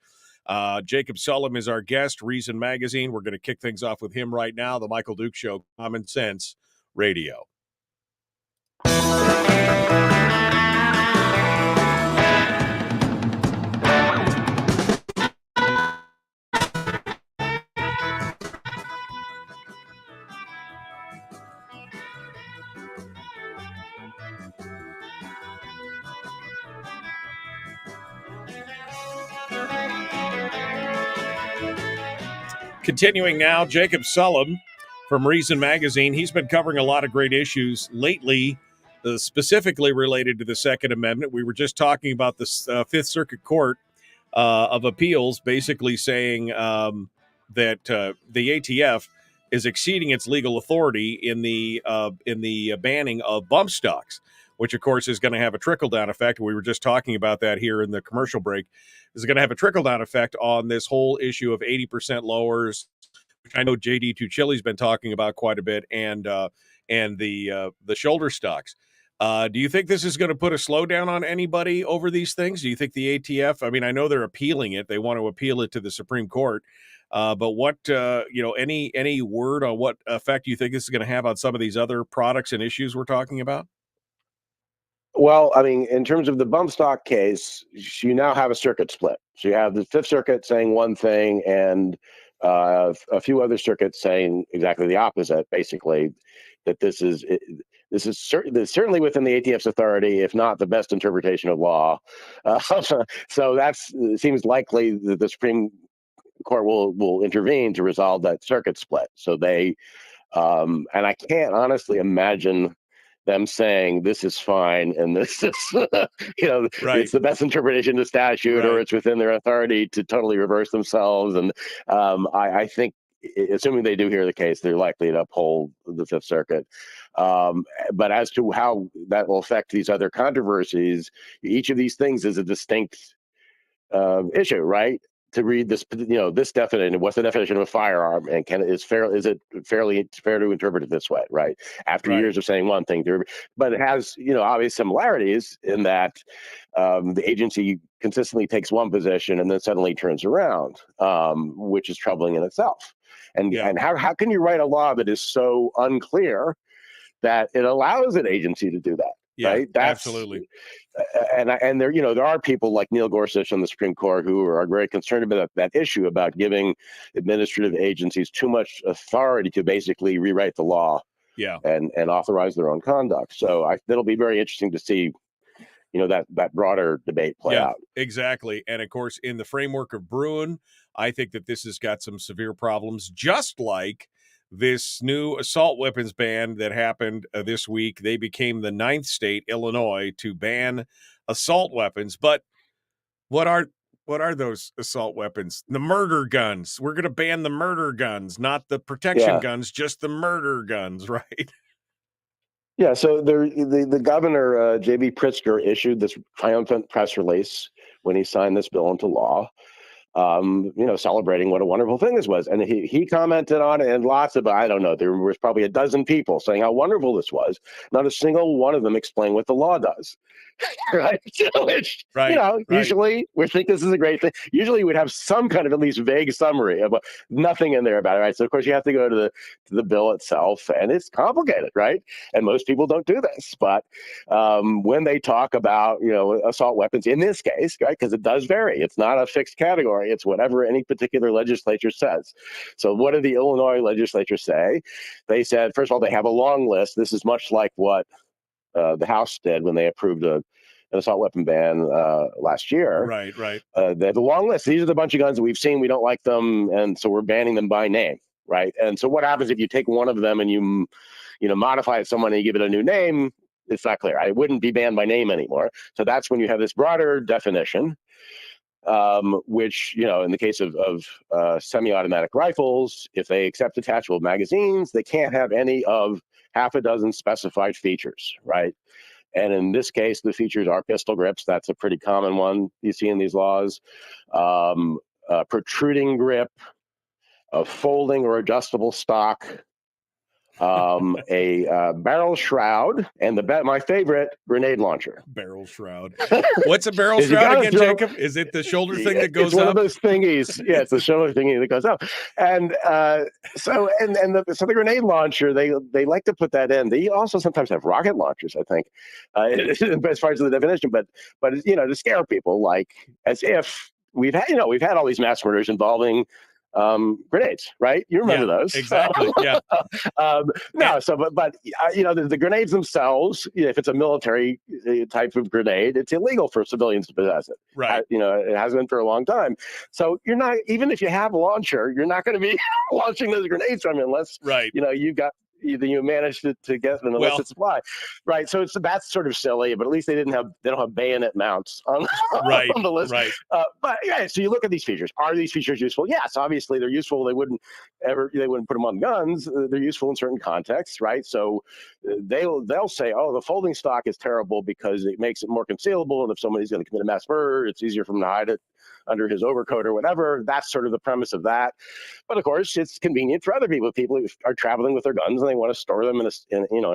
Jacob Sullum is our guest, Reason Magazine. We're going to kick things off with him right now. The Michael Duke Show, Common Sense Radio. Continuing now, Jacob Sullum from Reason Magazine. He's been covering a lot of great issues lately, specifically related to the Second Amendment. We were just talking about the Fifth Circuit Court of Appeals basically saying that the ATF is exceeding its legal authority in the banning of bump stocks, which, of course, is going to have a trickle-down effect. We were just talking about that here in the commercial break. Is going to have a trickle-down effect on this whole issue of 80% lowers, which I know J.D. Tuccilli's been talking about quite a bit, and the shoulder stocks. Do you think this is going to put a slowdown on anybody over these things? Do you think the ATF, I mean, I know they're appealing it. They want to appeal it to the Supreme Court. But what, any word on what effect you think this is going to have on some of these other products and issues we're talking about? Well, I mean, in terms of the bump stock case, you now have a circuit split. So you have the Fifth Circuit saying one thing and a few other circuits saying exactly the opposite, basically, that this is certainly within the ATF's authority, if not the best interpretation of law. So it seems likely that the Supreme Court will intervene to resolve that circuit split. So they, and I can't honestly imagine them saying this is fine and this is, it's the best interpretation of the statute, or it's within their authority to totally reverse themselves. And I think, assuming they do hear the case, they're likely to uphold the Fifth Circuit. But as to how that will affect these other controversies, each of these things is a distinct issue, right? To read this, this definition, what's the definition of a firearm, and is it fairly fair to interpret it this way, right? After years of saying one thing, but it has, obvious similarities in that the agency consistently takes one position and then suddenly turns around, which is troubling in itself. And how can you write a law that is so unclear that it allows an agency to do that? Yeah, right? Absolutely. And there are people like Neil Gorsuch on the Supreme Court who are very concerned about that issue, about giving administrative agencies too much authority to basically rewrite the law, and authorize their own conduct. So it'll be very interesting to see that broader debate play out. Exactly. And of course, in the framework of Bruin, I think that this has got some severe problems, just like this new assault weapons ban that happened this week. They became the 9th state, Illinois, to ban assault weapons. But what are those assault weapons? The murder guns. We're going to ban the murder guns, not the protection guns, just the murder guns, right? Yeah, so the governor, J.B. Pritzker, issued this triumphant press release when he signed this bill into law, celebrating what a wonderful thing this was. And he commented on it, and lots of, I don't know, there was probably a dozen people saying how wonderful this was. Not a single one of them explained what the law does. Right. Usually we think this is a great thing. Usually we'd have some kind of at least vague summary of nothing in there about it. Right. So of course you have to go to the bill itself, and it's complicated. Right. And most people don't do this. But when they talk about, assault weapons in this case, right, because it does vary. It's not a fixed category. It's whatever any particular legislature says. So what did the Illinois legislature say? They said, first of all, they have a long list. This is much like what the House did when they approved an assault weapon ban last year. Right. They have a long list. These are the bunch of guns that we've seen. We don't like them, and so we're banning them by name. Right. And so what happens if you take one of them and you modify it someone and you give it a new name? It's not clear. It wouldn't be banned by name anymore. So that's when you have this broader definition, which, in the case of semi-automatic rifles, if they accept detachable magazines, they can't have any of half a dozen specified features, right? And in this case, the features are pistol grips. That's a pretty common one you see in these laws. Protruding grip, a folding or adjustable stock, a barrel shroud, and my favorite, grenade launcher. Barrel shroud. What's a barrel shroud again, Jacob? Is it the shoulder thing that goes up? It's one of those thingies. Yeah, it's the shoulder thingy that goes up. And so the grenade launcher, they like to put that in. They also sometimes have rocket launchers, I think, as far as the definition. But to scare people, like as if we've had all these mass murders involving grenades, right? You remember those? Exactly. Yeah. The grenades themselves, if it's a military type of grenade, it's illegal for civilians to possess it. Right. It has been for a long time. So you're not, even if you have a launcher, you're not going to be launching those grenades from it unless you've got. You managed to get an illicit supply, right? So that's sort of silly, but at least they don't have bayonet mounts on the list, right? So you look at these features. Are these features useful? Yes, obviously they're useful. They wouldn't put them on guns. They're useful in certain contexts, right? So they'll say, oh, the folding stock is terrible because it makes it more concealable, and if somebody's going to commit a mass murder, it's easier for them to hide it under his overcoat or whatever. That's sort of the premise of that. But of course, it's convenient for other people. People who are traveling with their guns and they want to store them in a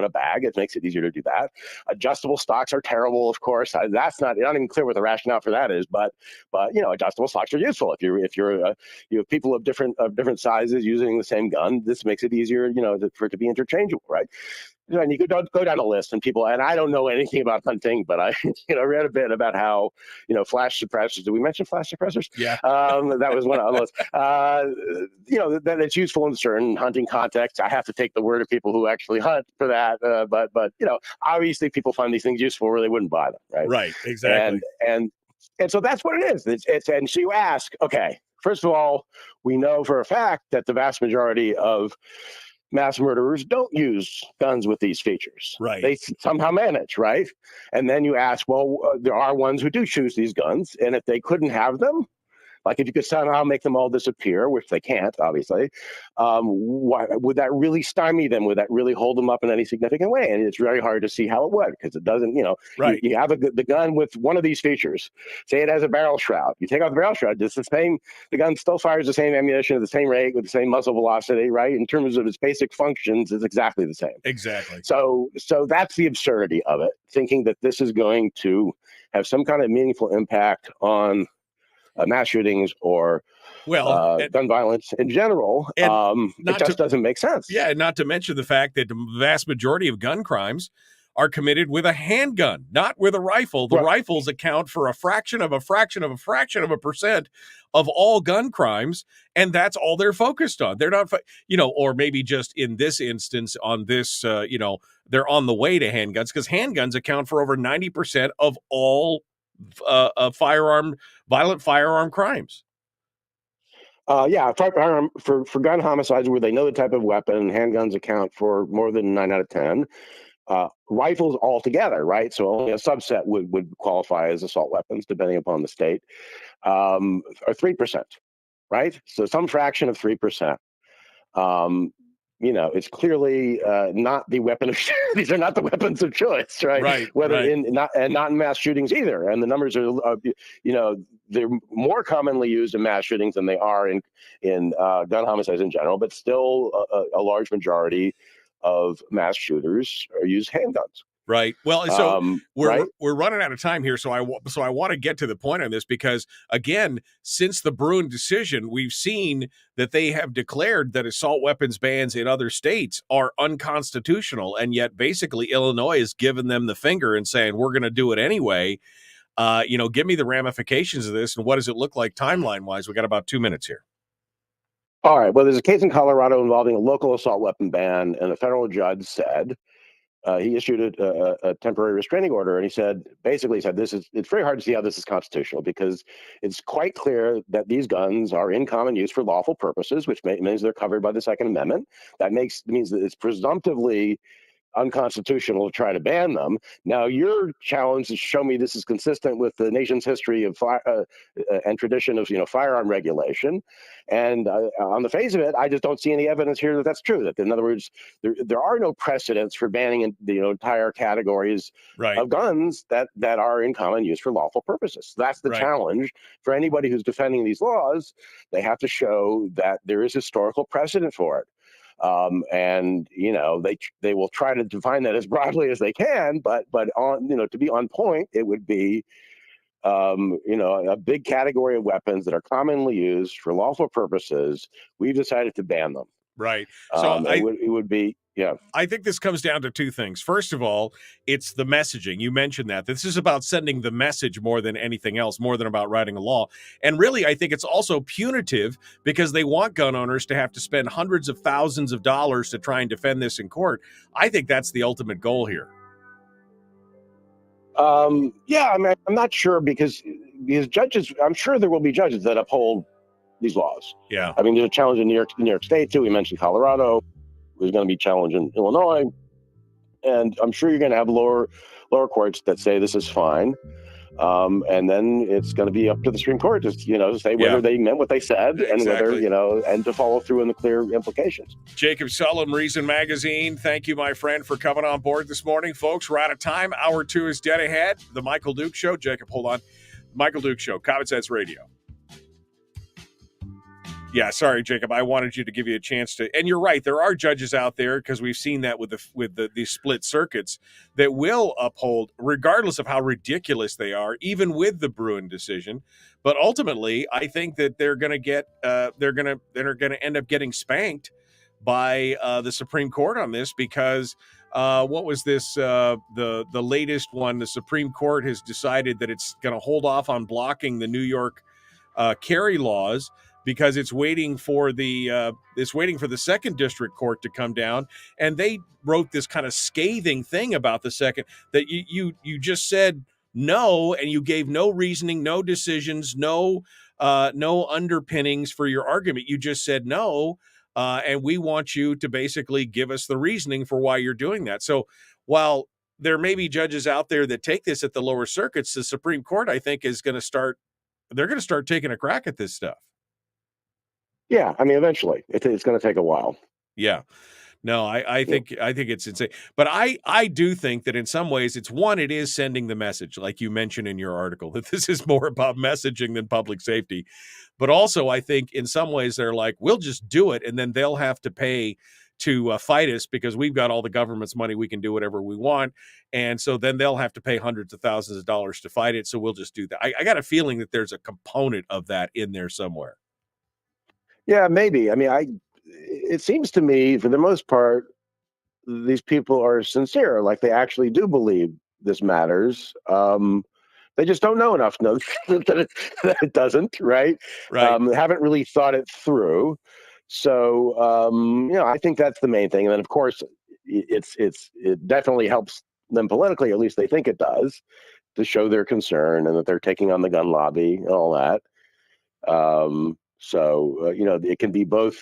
bag. It makes it easier to do that. Adjustable stocks are terrible, of course. That's not even clear what the rationale for that is. But adjustable stocks are useful if you have people of different sizes using the same gun. This makes it easier, for it to be interchangeable, right? And you could go down a list, and I don't know anything about hunting, but I read a bit about how flash suppressors. Did we mention flash suppressors? Yeah, that was one of those. That it's useful in certain hunting contexts. I have to take the word of people who actually hunt for that. But obviously people find these things useful, or they wouldn't buy them, right? Right, exactly. And so that's what it is. And so you ask, okay, first of all, we know for a fact that the vast majority of mass murderers don't use guns with these features. Right. They somehow manage, right? And then you ask, well, there are ones who do choose these guns, and if they couldn't have them, like if you could somehow make them all disappear, which they can't, obviously, would that really stymie them? Would that really hold them up in any significant way? And it's very hard to see how it would, because it doesn't, right. You have the gun with one of these features. Say it has a barrel shroud. You take off the barrel shroud, it's the same. The gun still fires the same ammunition at the same rate with the same muzzle velocity, right? In terms of its basic functions, it's exactly the same. Exactly. So that's the absurdity of it, thinking that this is going to have some kind of meaningful impact on mass shootings or gun violence in general. It just doesn't make sense. Yeah, not to mention the fact that the vast majority of gun crimes are committed with a handgun, not with a rifle. The rifles account for a fraction of a percent of all gun crimes, and that's all they're focused on. They're not, or maybe just in this instance on this, they're on the way to handguns, because handguns account for over 90% of all violent firearm crimes. For gun homicides where they know the type of weapon, handguns account for more than 9 out of 10. Rifles altogether, right? So only a subset would qualify as assault weapons, depending upon the state, are 3%, right? So some fraction of 3%. It's clearly not the weapon of these are not the weapons of choice, right? Right. Whether right. not in mass shootings either. And the numbers are, they're more commonly used in mass shootings than they are in gun homicides in general. But still, a large majority of mass shooters use handguns. Right. Well, so we're running out of time here, so I want to get to the point on this, because again, since the Bruin decision, we've seen that they have declared that assault weapons bans in other states are unconstitutional, and yet basically Illinois has given them the finger and saying we're going to do it anyway. Give me the ramifications of this, and what does it look like timeline wise? We got about 2 minutes here. All right. Well, there's a case in Colorado involving a local assault weapon ban, and a federal judge said. He issued a temporary restraining order, and he said, it's very hard to see how this is constitutional, because it's quite clear that these guns are in common use for lawful purposes, which means they're covered by the Second Amendment. That means that it's presumptively unconstitutional to try to ban them. Now, your challenge is to show me this is consistent with the nation's history of and tradition of firearm regulation. And on the face of it, I just don't see any evidence here that that's true. That, in other words, there are no precedents for banning entire categories of guns that are in common use for lawful purposes. That's the challenge for anybody who's defending these laws. They have to show that there is historical precedent for it. And they will try to define that as broadly as they can, but on to be on point, it would be a big category of weapons that are commonly used for lawful purposes. We've decided to ban them. Right. So it would be. Yeah, I think this comes down to two things. First of all, it's the messaging. You mentioned that. This is about sending the message more than anything else, more than about writing a law. And really, I think it's also punitive, because they want gun owners to have to spend hundreds of thousands of dollars to try and defend this in court. I think that's the ultimate goal here. I'm not sure, because judges, I'm sure there will be judges that uphold these laws. Yeah. I mean, there's a challenge in New York State, too. We mentioned Colorado. There's going to be a challenge in Illinois, and I'm sure you're going to have lower courts that say this is fine, and then it's going to be up to the Supreme Court to say whether they meant what they said, and whether and to follow through on the clear implications. Jacob Sullum, Reason Magazine. Thank you, my friend, for coming on board this morning, folks. We're out of time. Hour 2 is dead ahead. The Michael Duke Show. Jacob, hold on. Michael Duke Show, Common Sense Radio. Yeah, sorry, Jacob. I wanted you to give you a chance to, and you're right. There are judges out there, because we've seen that with the split circuits, that will uphold, regardless of how ridiculous they are, even with the Bruin decision. But ultimately, I think that they're going to get they're going to end up getting spanked by the Supreme Court on this, because what was this? The latest one, the Supreme Court has decided that it's going to hold off on blocking the New York carry laws, because it's waiting for the second district court to come down. And they wrote this kind of scathing thing about the second, that you just said no, and you gave no reasoning, no decisions, no underpinnings for your argument. You just said no, and we want you to basically give us the reasoning for why you're doing that. So while there may be judges out there that take this at the lower circuits, the Supreme Court, I think, is going to start taking a crack at this stuff. Yeah, I mean, eventually, it's going to take a while. Yeah, no, I think it's insane, but I do think that in some ways it is sending the message, like you mentioned in your article, that this is more about messaging than public safety. But also, I think in some ways they're like, we'll just do it, and then they'll have to pay to fight us, because we've got all the government's money. We can do whatever we want, and so then they'll have to pay hundreds of thousands of dollars to fight it. So we'll just do that. I got a feeling that there's a component of that in there somewhere. Yeah, maybe. I mean, it seems to me, for the most part, these people are sincere. Like, they actually do believe this matters. They just don't know enough that it doesn't, right? They haven't really thought it through. So, I think that's the main thing. And then, of course, it definitely helps them politically, at least they think it does, to show their concern and that they're taking on the gun lobby and all that. It can be both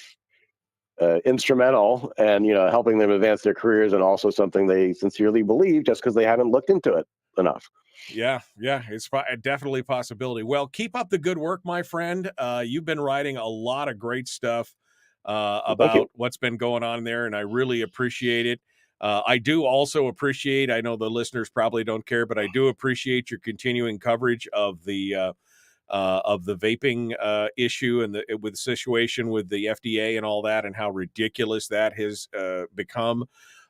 instrumental and, helping them advance their careers, and also something they sincerely believe just because they haven't looked into it enough. Yeah, it's definitely a possibility. Well, keep up the good work, my friend. You've been writing a lot of great stuff about what's been going on there, and I really appreciate it. I do also appreciate, I know the listeners probably don't care, but I do appreciate your continuing coverage of the vaping issue and with the situation with the FDA and all that, and how ridiculous that has become.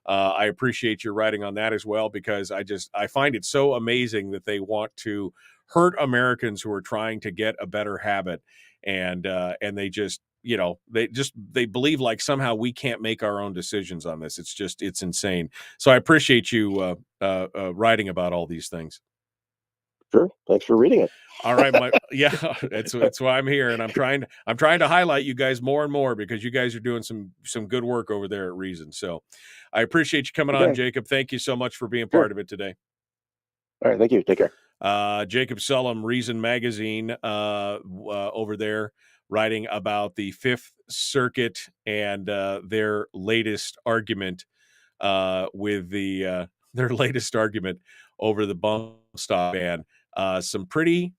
I appreciate your writing on that as well, because I find it so amazing that they want to hurt Americans who are trying to get a better habit, and they just they believe like somehow we can't make our own decisions on this. It's insane. So I appreciate you writing about all these things. Sure. Thanks for reading it. All right, that's why I'm here, and I'm trying to highlight you guys more and more, because you guys are doing some good work over there at Reason. So I appreciate you coming on, Jacob. Thank you so much for being part of it today. All right, thank you. Take care. Jacob Sullum, Reason Magazine, over there, writing about the Fifth Circuit and their latest argument with their latest argument over the bump stock ban. Some pretty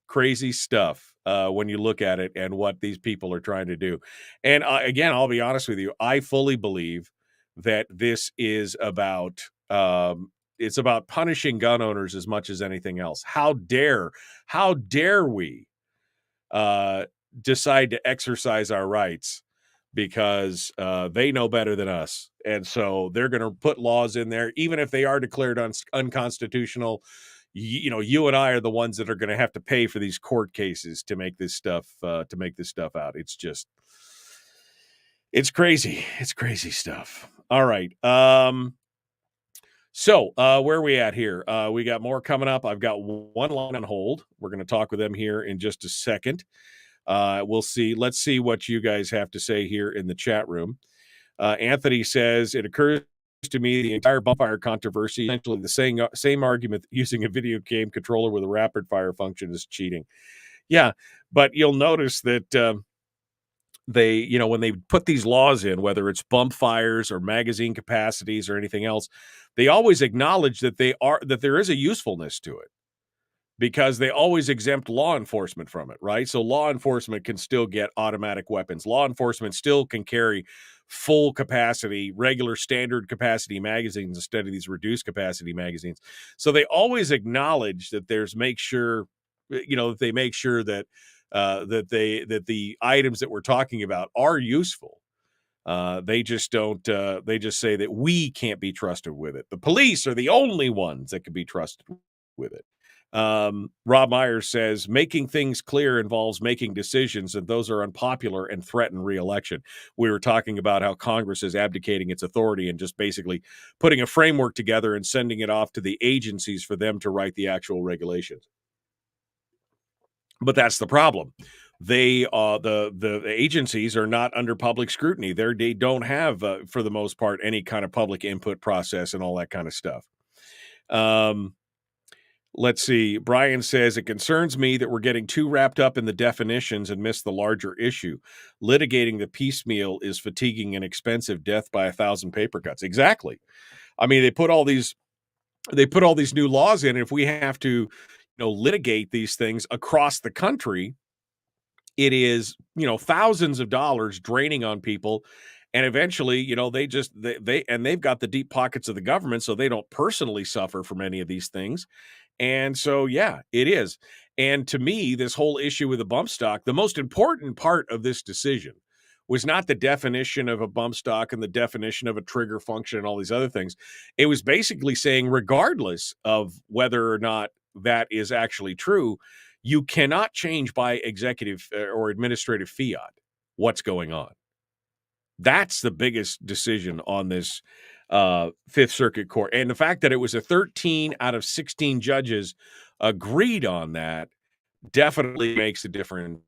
crazy stuff when you look at it and what these people are trying to do. And again, I'll be honest with you, I fully believe that this is about it's about punishing gun owners as much as anything else. How dare we decide to exercise our rights because they know better than us. And so they're going to put laws in there, even if they are declared unconstitutional. You and I are the ones that are going to have to pay for these court cases to make this stuff out. It's crazy. It's crazy stuff. All right. So where are we at here? We got more coming up. I've got one line on hold. We're going to talk with them here in just a second. We'll see. Let's see what you guys have to say here in the chat room. Anthony says, it occurs to me the entire bump fire controversy, essentially the same argument that using a video game controller with a rapid fire function is cheating. Yeah, but you'll notice that they, when they put these laws in, whether it's bump fires or magazine capacities or anything else, they always acknowledge that there is a usefulness to it, because they always exempt law enforcement from it, right? So law enforcement can still get automatic weapons. Law enforcement still can carry full capacity, regular standard capacity magazines instead of these reduced capacity magazines. So they always acknowledge that they make sure that that the items that we're talking about are useful. They just don't. They just say that we can't be trusted with it. The police are the only ones that can be trusted with it. Rob Myers says making things clear involves making decisions, and those are unpopular and threaten re-election. We were talking about how Congress is abdicating its authority and just basically putting a framework together and sending it off to the agencies for them to write the actual regulations. But that's the problem. They the agencies are not under public scrutiny. They don't have, for the most part, any kind of public input process and all that kind of stuff. Let's see. Brian says, it concerns me that we're getting too wrapped up in the definitions and miss the larger issue. Litigating the piecemeal is fatiguing and expensive. Death by 1,000 paper cuts. Exactly. I mean, they put all these new laws in. If we have to, litigate these things across the country, it is, thousands of dollars draining on people. And eventually, they've got the deep pockets of the government, so they don't personally suffer from any of these things. And so, yeah, it is. And to me, this whole issue with the bump stock, the most important part of this decision was not the definition of a bump stock and the definition of a trigger function and all these other things. It was basically saying, regardless of whether or not that is actually true, you cannot change by executive or administrative fiat what's going on. That's the biggest decision on this Fifth Circuit Court. And the fact that it was 13 out of 16 judges agreed on that definitely makes a difference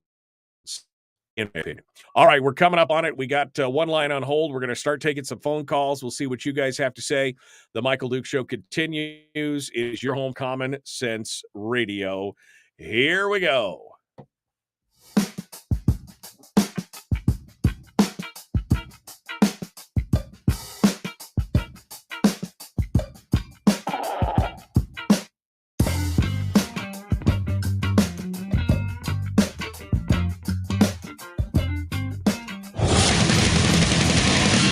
in my opinion. All right, we're coming up on it. We got one line on hold. We're going to start taking some phone calls. We'll see what you guys have to say. The Michael Duke Show continues. It is your home common sense radio. Here we go.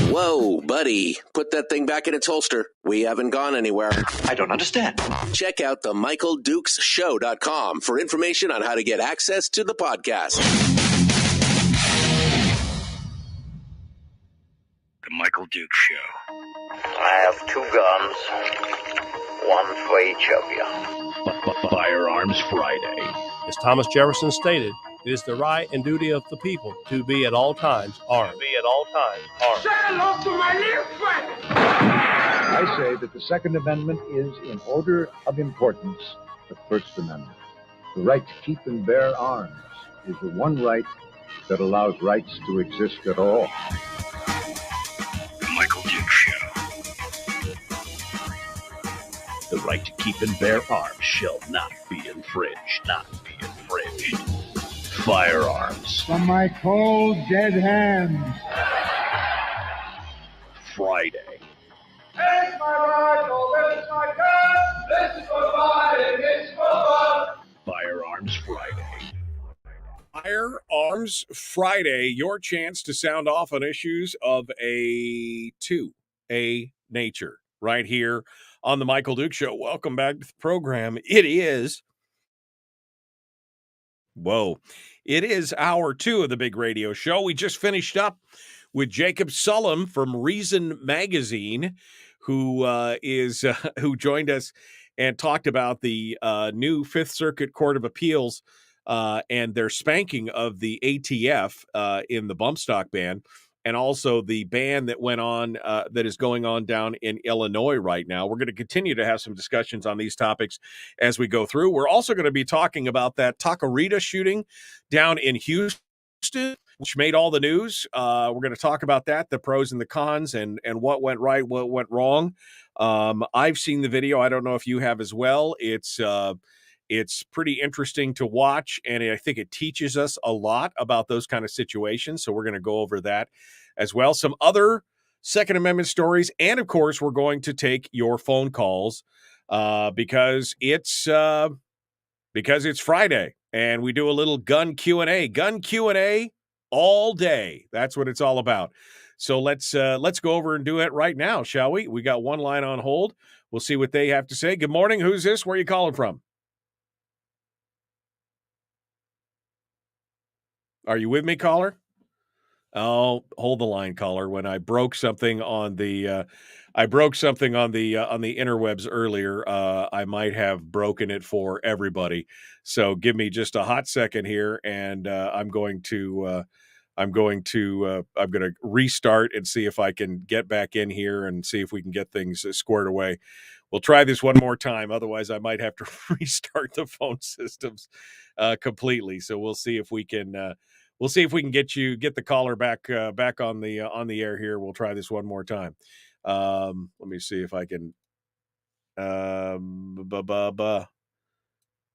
Whoa, buddy. Put that thing back in its holster. We haven't gone anywhere. I don't understand. Check out the MichaelDukesShow.com for information on how to get access to the podcast. The Michael Duke Show. I have 2 guns, one for each of you. Firearms Friday. As Thomas Jefferson stated, it is the right and duty of the people to be at all times armed. Say hello to my little friend. I say that the Second Amendment is, in order of importance, the First Amendment. The right to keep and bear arms is the one right that allows rights to exist at all. The Michael Duke Show. The right to keep and bear arms shall not be infringed. Firearms. From my cold, dead hands. Friday. This is my rifle, this is my gun, this is for fighting, this is for fun. Firearms Friday. Firearms Friday, your chance to sound off on issues of a nature right here on the Michael Duke Show. Welcome back to the program. It is hour 2 of the big radio show. We just finished up with Jacob Sullum from Reason Magazine, who joined us and talked about the new Fifth Circuit Court of Appeals and their spanking of the ATF in the bump stock ban, and also the ban that went on that is going on down in Illinois right now. We're going to continue to have some discussions on these topics as we go through. We're also going to be talking about that Taquerita shooting down in Houston, which made all the news. We're going to talk about that, the pros and the cons, and what went right, what went wrong. I've seen the video. I don't know if you have as well. It's pretty interesting to watch, and I think it teaches us a lot about those kind of situations. So we're going to go over that as well. Some other Second Amendment stories, and of course, we're going to take your phone calls because it's Friday, and we do a little gun Q&A all day. That's what it's all about. So let's go over and do it right now, shall we? We got one line on hold. We'll see what they have to say. Good morning. Who's this? Where are you calling from? Are you with me, caller? Oh, hold the line, caller. When I broke something on the interwebs earlier, I might have broken it for everybody. So give me just a hot second here, and I'm going to restart and see if I can get back in here and see if we can get things squared away. We'll try this one more time. Otherwise, I might have to restart the phone systems completely. So we'll see if we can get the caller back on the air here. We'll try this one more time. Let me see if I can.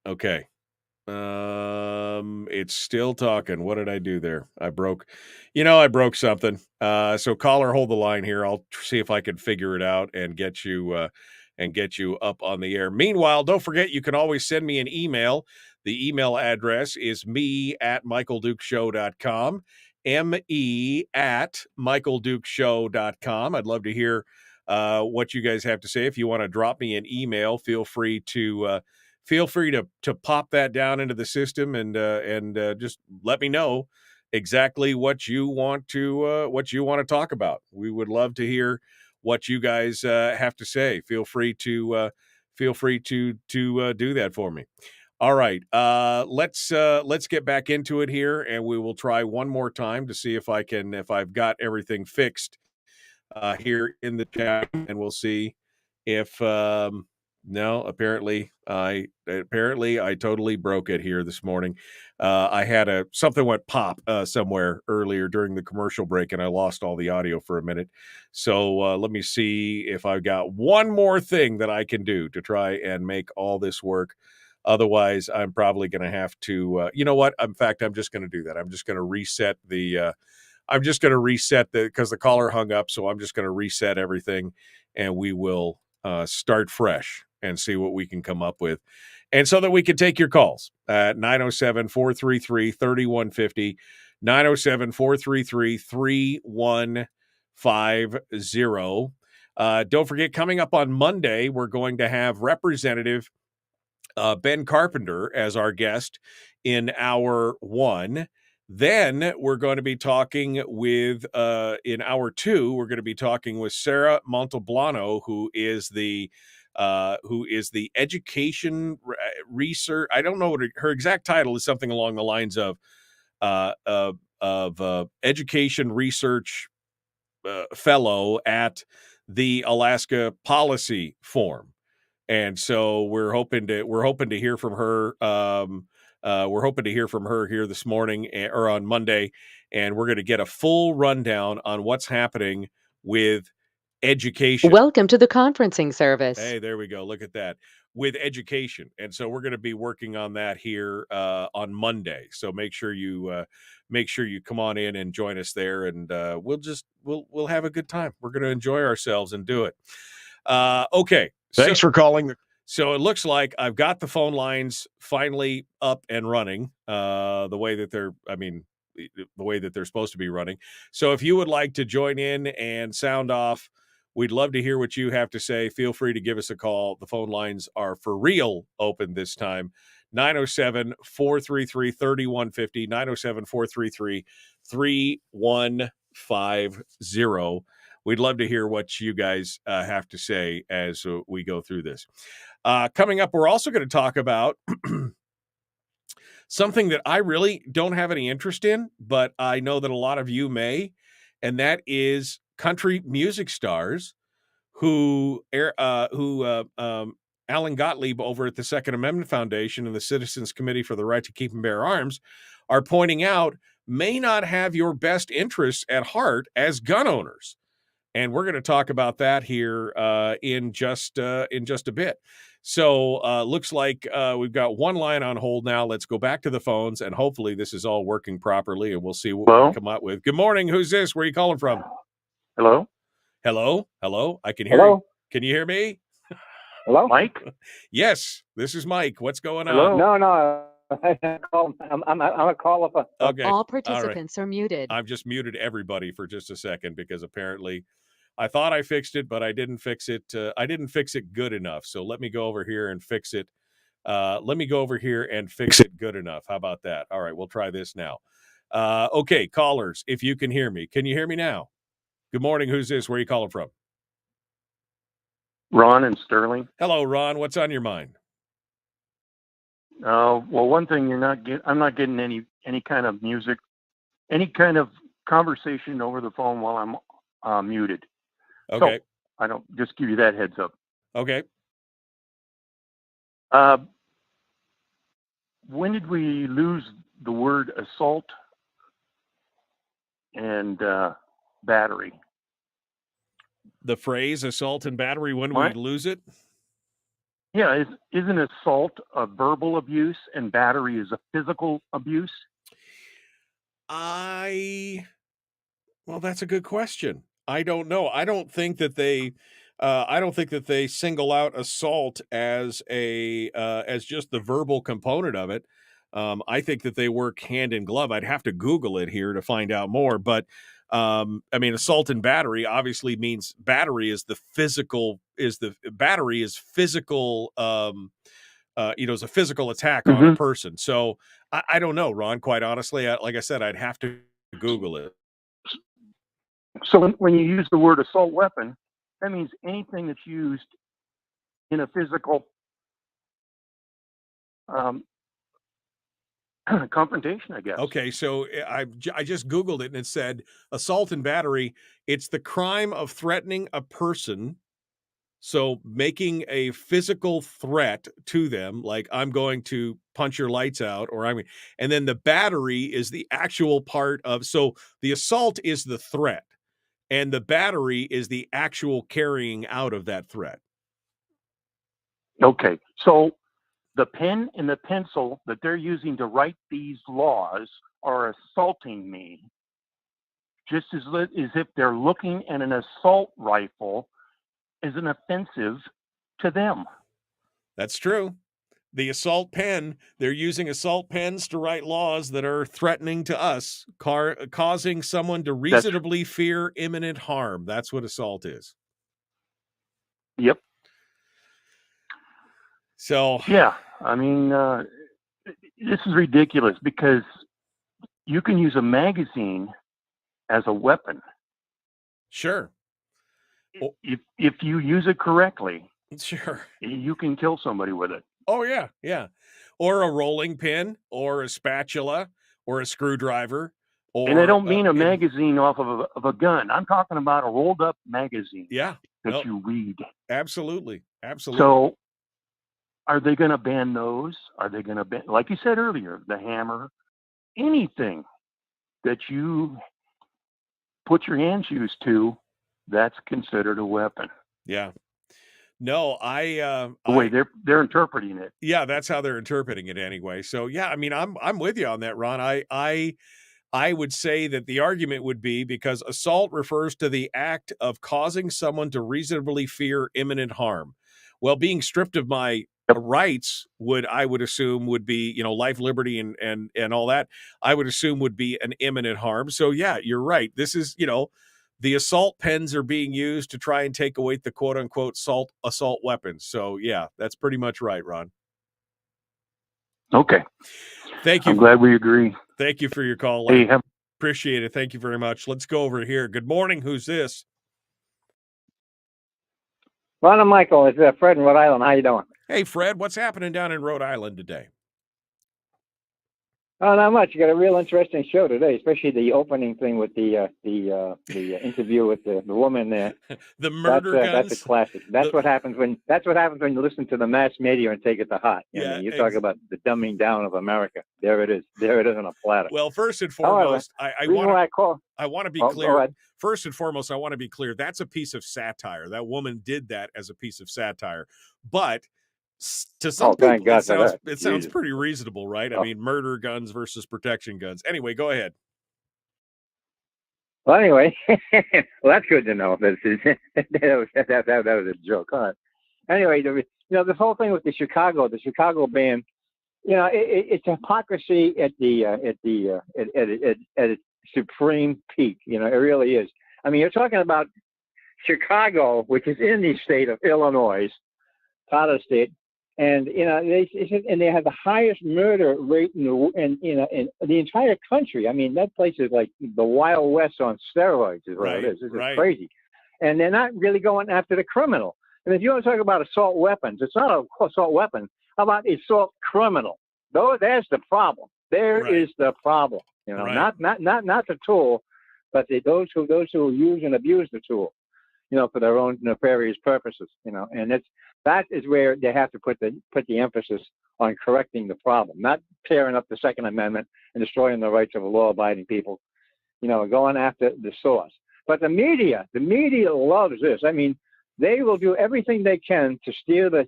Okay. It's still talking. What did I do there? I broke something. So caller, hold the line here. I'll see if I can figure it out and get you up on the air. Meanwhile, don't forget, you can always send me an email. The email address is me@michaeldukeshow.com, me@michaeldukeshow.com. I'd love to hear what you guys have to say. If you want to drop me an email, feel free to pop that down into the system and just let me know exactly what you want to talk about. We would love to hear what you guys have to say. Feel free to do that for me. All right, let's get back into it here, and we will try one more time to see if I've got everything fixed here in the chat, and we'll see if No, apparently I totally broke it here this morning. I had something went pop somewhere earlier during the commercial break, and I lost all the audio for a minute. So let me see if I've got one more thing that I can do to try and make all this work. Otherwise, I'm probably going to have to. You know what? In fact, I'm just going to do that. I'm just going to reset the. Because the caller hung up, so I'm just going to reset everything, and we will start fresh and see what we can come up with. And so that we can take your calls at 907-433-3150, 907-433-3150. Don't forget, coming up on Monday, we're going to have Representative Ben Carpenter as our guest in hour 1. Then we're going to be talking with, in hour 2, we're going to be talking with Sarah Montalbano, who is the education research. I don't know what her exact title is. Something along the lines of education research fellow at the Alaska Policy Forum. And so we're hoping to hear from her. We're hoping to hear from her here this morning or on Monday, and we're going to get a full rundown on what's happening with education. Welcome to the conferencing service. Hey, there we go. Look at that. With education. And so we're going to be working on that here on Monday. So make sure you come on in and join us there, and we'll have a good time. We're going to enjoy ourselves and do it. Okay. Thanks for calling. So it looks like I've got the phone lines finally up and running the way that they're supposed to be running. So if you would like to join in and sound off, we'd love to hear what you have to say. Feel free to give us a call. The phone lines are for real open this time. 907-433-3150, 907-433-3150. We'd love to hear what you guys have to say as we go through this. Coming up, we're also going to talk about something that I really don't have any interest in, but I know that a lot of you may, and that is country music stars who Alan Gottlieb over at the Second Amendment Foundation and the Citizens Committee for the Right to Keep and Bear Arms are pointing out may not have your best interests at heart as gun owners. And we're going to talk about that here in just a bit. So looks like we've got one line on hold now. Let's go back to the phones, and hopefully this is all working properly, and we'll see what we can come up with. Good morning. Who's this? Where are you calling from? Hello? Hello? I can hear you. Can you hear me? Hello? Mike? Yes, this is Mike. What's going Hello? on? No. I'm a call up. Okay. All participants are muted. I've just muted everybody for just a second because apparently I thought I fixed it, but I didn't fix it. I didn't fix it good enough. So let me go over here and fix it. Good enough. How about that? All right, we'll try this now. Okay, callers, if you can hear me. Can you hear me now? Good morning. Who's this? Where are you calling from? Ron and Sterling. Hello, Ron. What's on your mind? Well, one thing I'm not getting any kind of music, any kind of conversation over the phone while I'm muted. Okay. So I don't just give you that heads up. Okay. When did we lose the word assault and battery? The phrase assault and battery, when did we lose it? Yeah, isn't assault a verbal abuse and battery is a physical abuse? Well, that's a good question. I don't know. I don't think that they single out assault as as just the verbal component of it. I think that they work hand in glove. I'd have to Google it here to find out more, but assault and battery obviously means battery is physical. Is a physical attack on a person. So I don't know, Ron, quite honestly. Like I said, I'd have to Google it. So when you use the word assault weapon, that means anything that's used in a physical confrontation, I guess. Okay, so I just Googled it and it said assault and battery. It's the crime of threatening a person So making a physical threat to them, like I'm going to punch your lights out, and then the battery is the actual part of, so the assault is the threat and the battery is the actual carrying out of that threat. Okay. So the pen and the pencil that they're using to write these laws are assaulting me, just as if they're looking at an assault rifle as an offensive to them. That's true. The assault pen, they're using assault pens to write laws that are threatening to us, causing someone to reasonably fear imminent harm. That's what assault is. Yep. So yeah, I mean, this is ridiculous because you can use a magazine as a weapon. Sure. If you use it correctly, sure, you can kill somebody with it. Oh yeah, yeah. Or a rolling pin, or a spatula, or a screwdriver. And I don't mean a magazine off of a gun. I'm talking about a rolled up magazine. Yeah. That you read. Absolutely. Absolutely. So are they going to ban those? Are they going to ban, like you said earlier, the hammer, anything that you put your hands used to, that's considered a weapon. Yeah. No, the way they're interpreting it. Yeah, that's how they're interpreting it anyway. So yeah, I mean, I'm with you on that, Ron. I would say that the argument would be because assault refers to the act of causing someone to reasonably fear imminent harm. Well, being stripped of my rights I would assume would be, life, liberty, and all that, I would assume would be an imminent harm. So yeah, you're right. This is, the assault pens are being used to try and take away the quote unquote assault weapons. So yeah, that's pretty much right, Ron. Okay. Thank you. I'm glad we agree. Thank you for your call. Hey, appreciate it. Thank you very much. Let's go over here. Good morning. Who's this? Ron and Michael, it's Fred in Rhode Island. How you doing? Hey, Fred, what's happening down in Rhode Island today? Oh, not much. You got a real interesting show today, especially the opening thing with the interview with the woman there. The murder guns. That's a classic. That's what happens when you listen to the mass media and take it to heart. You talk about the dumbing down of America. There it is. There it is on a platter. Well, first and foremost, I want to be clear. First and foremost, I want to be clear. That's a piece of satire. That woman did that as a piece of satire, but to some people, it sounds pretty reasonable, right? I mean, murder guns versus protection guns. Anyway, go ahead. Well, anyway, well, that's good to know. That was a joke. All right. Anyway, this whole thing with the Chicago ban, it's hypocrisy at its supreme peak. It really is. I mean, you're talking about Chicago, which is in the state of Illinois, part of the state. And they have the highest murder rate in the entire country. I mean, that place is like the Wild West on steroids, is what it is. This is crazy. And they're not really going after the criminal. And if you want to talk about assault weapons, it's not an assault weapon. How about assault criminal? There's the problem. There is the problem. Not the tool, but those who use and abuse the tool. For their own nefarious purposes, and that is where they have to put the emphasis on correcting the problem, not tearing up the Second Amendment and destroying the rights of law-abiding people, going after the source. But the media loves this. I mean, they will do everything they can to steer the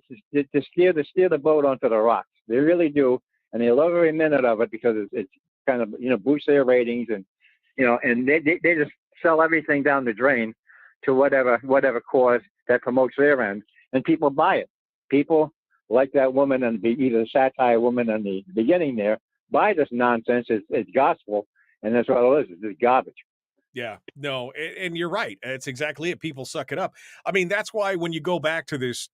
boat onto the rocks. They really do, and they love every minute of it because it's kind of boosts their ratings, and and they just sell everything down the drain to whatever cause that promotes their end, and people buy it. People like that woman and either the satire woman in the beginning there buy this nonsense. It's gospel, and that's what it is. It's garbage. Yeah, no, and you're right. It's exactly it. People suck it up. I mean, that's why when you go back to this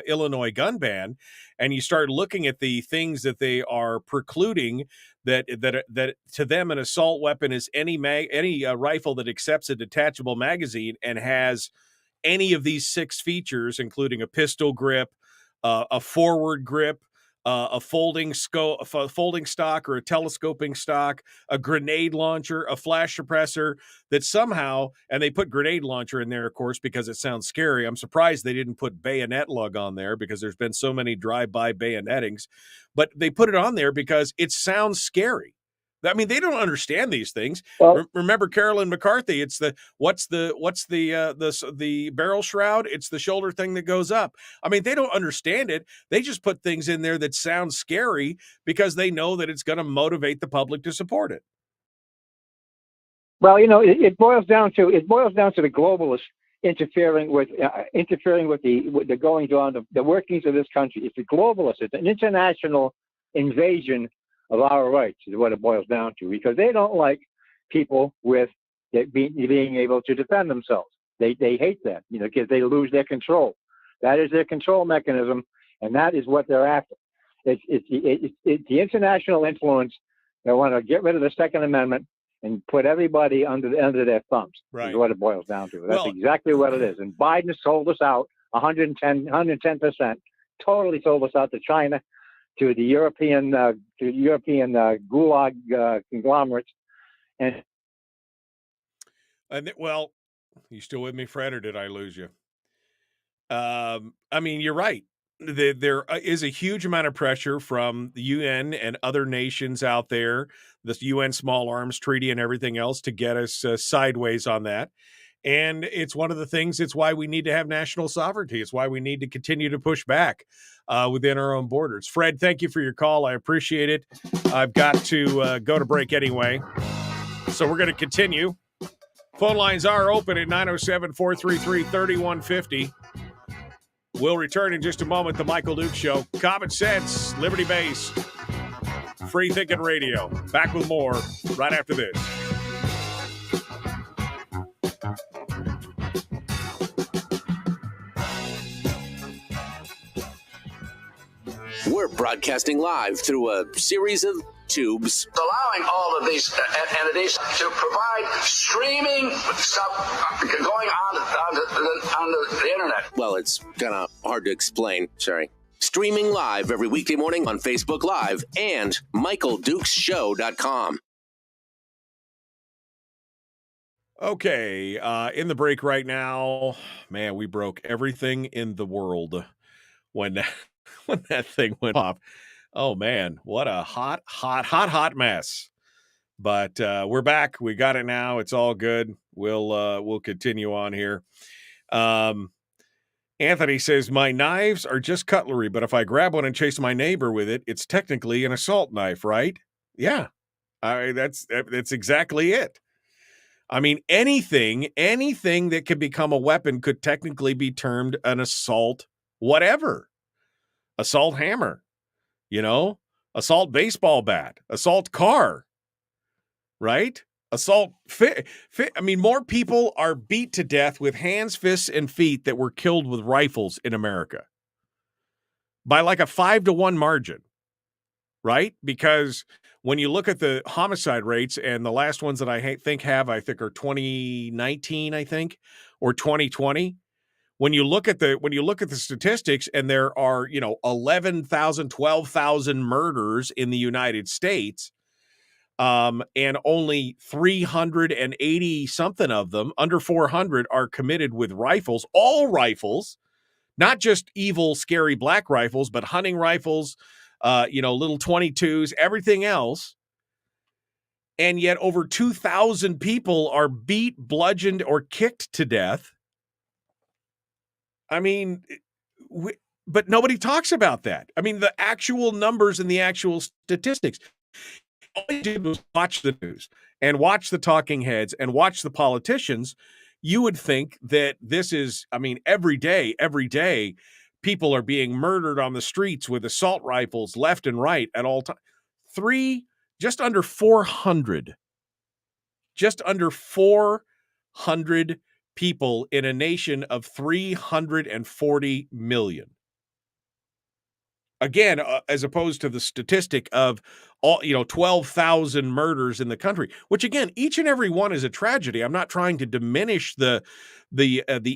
Illinois gun ban, and you start looking at the things that they are precluding, that to them an assault weapon is any rifle that accepts a detachable magazine and has any of these 6 features, including a pistol grip, a forward grip, a folding stock or a telescoping stock, a grenade launcher, a flash suppressor that somehow, and they put grenade launcher in there, of course, because it sounds scary. I'm surprised they didn't put bayonet lug on there because there's been so many drive-by bayonettings, but they put it on there because it sounds scary. I mean, they don't understand these things. Well, remember Carolyn McCarthy? It's what's the barrel shroud? It's the shoulder thing that goes up. I mean, they don't understand it. They just put things in there that sound scary because they know that it's going to motivate the public to support it. Well, it boils down to the globalists interfering with the goings on, the workings of this country. It's the globalists. It's an international invasion of our rights is what it boils down to, because they don't like people being able to defend themselves. They hate that, because they lose their control. That is their control mechanism, and that is what they're after. It's the international influence. They want to get rid of the Second Amendment and put everybody under their thumbs. Right. Is what it boils down to. That's exactly what it is. And Biden sold us out 110%, totally sold us out to China, to the European gulag conglomerates, and well, you still with me, Fred, or did I lose you? I mean, you're right. There is a huge amount of pressure from the UN and other nations out there, the UN Small Arms Treaty and everything else, to get us sideways on that. And it's one of the things, it's why we need to have national sovereignty. It's why we need to continue to push back within our own borders. Fred, thank you for your call. I appreciate it. I've got to go to break anyway. So we're going to continue. Phone lines are open at 907-433-3150. We'll return in just a moment. The Michael Duke Show. Common sense, liberty-based, free-thinking radio. Back with more right after this. We're broadcasting live through a series of tubes. Allowing all of these entities to provide streaming stuff going on the internet. Well, it's kind of hard to explain. Sorry. Streaming live every weekday morning on Facebook Live and MichaelDukesShow.com. Okay, in the break right now, man, we broke everything in the world when that thing went off. Oh man, what a hot mess. But we're back. We got it now. It's all good. We'll continue on here. Anthony says, my knives are just cutlery, but if I grab one and chase my neighbor with it, it's technically an assault knife, right? Yeah. That's exactly it. I mean, anything that could become a weapon could technically be termed an assault whatever. Assault hammer, assault baseball bat, assault car, right? Assault fit. I mean, more people are beat to death with hands, fists, and feet that were killed with rifles in America by like a 5-1 margin, right? Because when you look at the homicide rates, and the last ones that I think are 2019, or 2020. When you look at the statistics, and there are 11,000, 12,000 murders in the United States, and only 380 something of them, under 400, are committed with rifles. All rifles, not just evil, scary black rifles, but hunting rifles, little 22s, everything else. And yet, over 2,000 people are beat, bludgeoned, or kicked to death. I mean, but nobody talks about that. I mean, the actual numbers and the actual statistics. All you did was watch the news and watch the talking heads and watch the politicians. You would think that this is, every day, people are being murdered on the streets with assault rifles left and right at all times. Just under 400 people in a nation of 340 million. Again, as opposed to the statistic of all 12,000 murders in the country, which again, each and every one is a tragedy. I'm not trying to diminish the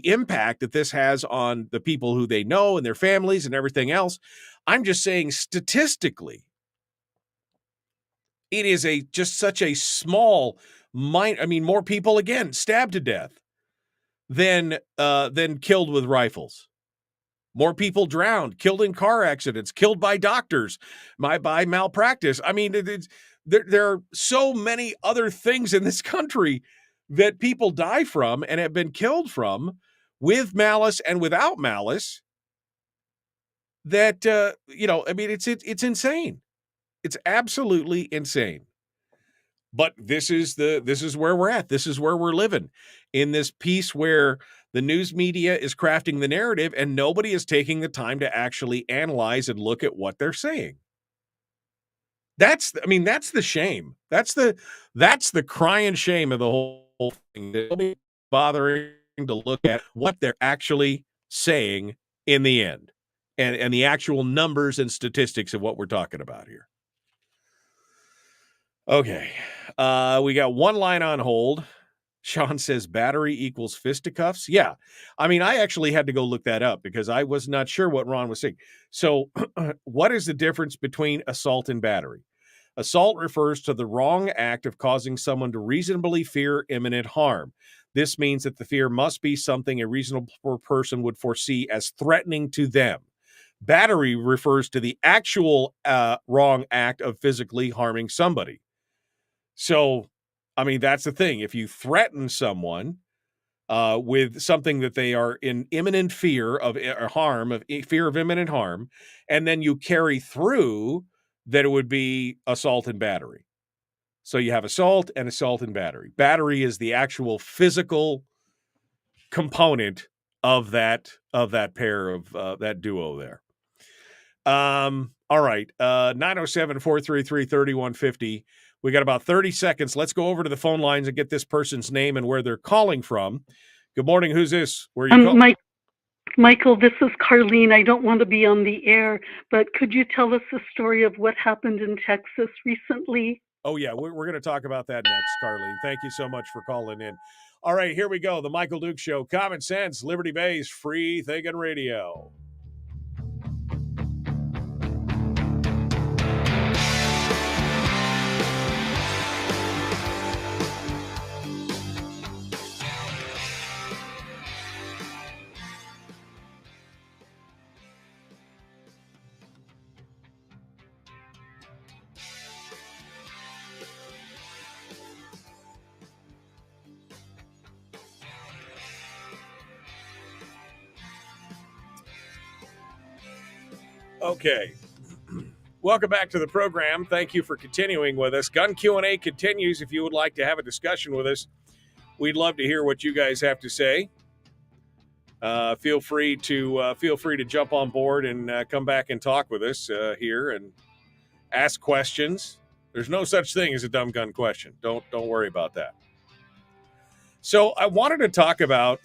impact that this has on the people who they know and their families and everything else. I'm just saying statistically, it is just such a small more people again stabbed to death than killed with rifles. More people drowned, killed in car accidents, killed by doctors, by malpractice. I mean, there are so many other things in this country that people die from and have been killed from, with malice and without malice, that it's insane. It's absolutely insane. But this is where we're at. This is where we're living, in this piece where the news media is crafting the narrative and nobody is taking the time to actually analyze and look at what they're saying. That's the shame. That's the crying shame of the whole thing. Nobody bothering to look at what they're actually saying in the end, and the actual numbers and statistics of what we're talking about here. Okay. We got one line on hold. Sean says battery equals fisticuffs. Yeah. I actually had to go look that up because I was not sure what Ron was saying. So what is the difference between assault and battery? Assault refers to the wrong act of causing someone to reasonably fear imminent harm. This means that the fear must be something a reasonable person would foresee as threatening to them. Battery refers to the actual wrong act of physically harming somebody. So, that's the thing. If you threaten someone with something that they are in imminent fear of fear of imminent harm, and then you carry through, that it would be assault and battery. So you have assault and battery. Battery is the actual physical component of that pair of that duo there. All right. 907-433-3150. We got about 30 seconds. Let's go over to the phone lines and get this person's name and where they're calling from. Good morning. Who's this? Where are you calling? Michael, this is Carlene. I don't want to be on the air, but could you tell us the story of what happened in Texas recently? Oh, yeah. We're going to talk about that next, Carlene. Thank you so much for calling in. All right, here we go. The Michael Duke Show. Common sense, Liberty Bay's free thinking radio. Okay. Welcome back to the program. Thank you for continuing with us. Gun Q&A continues. If you would like to have a discussion with us, we'd love to hear what you guys have to say. Feel free to jump on board and come back and talk with us here and ask questions. There's no such thing as a dumb gun question. Don't worry about that. So I wanted to talk about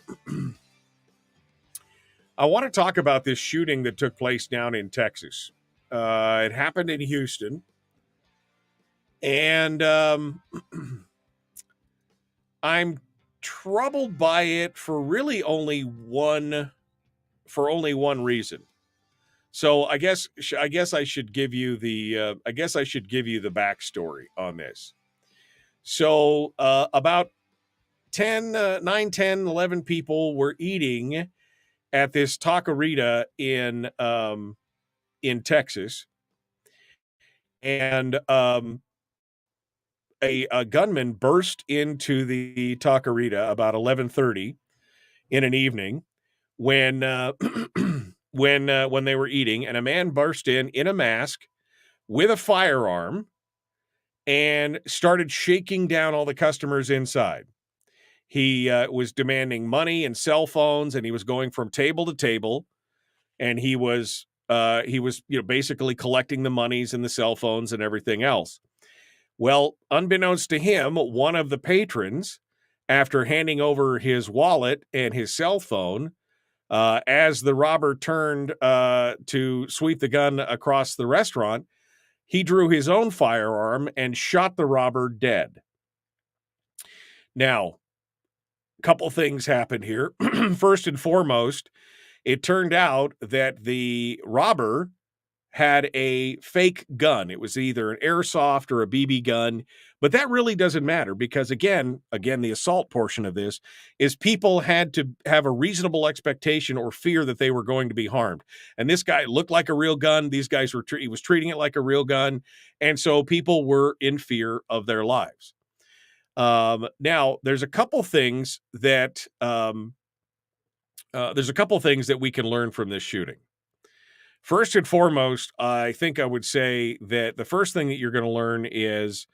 this shooting that took place down in Texas. It happened in Houston, and I'm troubled by it for really only one reason. So I guess I should give you the backstory on this. So about 9, 10, 11 people were eating at this taqueria in Texas, and a gunman burst into the taqueria about 11:30 in an evening when when they were eating, and a man burst in a mask with a firearm and started shaking down all the customers inside. He was demanding money and cell phones, and he was going from table to table, and he was basically collecting the monies and the cell phones and everything else. Well, unbeknownst to him, one of the patrons, after handing over his wallet and his cell phone, As the robber turned to sweep the gun across the restaurant, he drew his own firearm and shot the robber dead. Now, a couple things happened here. First and foremost, it turned out that the robber had a fake gun. It was either an airsoft or a BB gun, but that really doesn't matter because again, the assault portion of this is people had to have a reasonable expectation or fear that they were going to be harmed. And this guy looked like a real gun. These guys he was treating it like a real gun. And so people were in fear of their lives. Now there's a couple things that, we can learn from this shooting. First and foremost, I think I would say that the first thing that you're going to learn is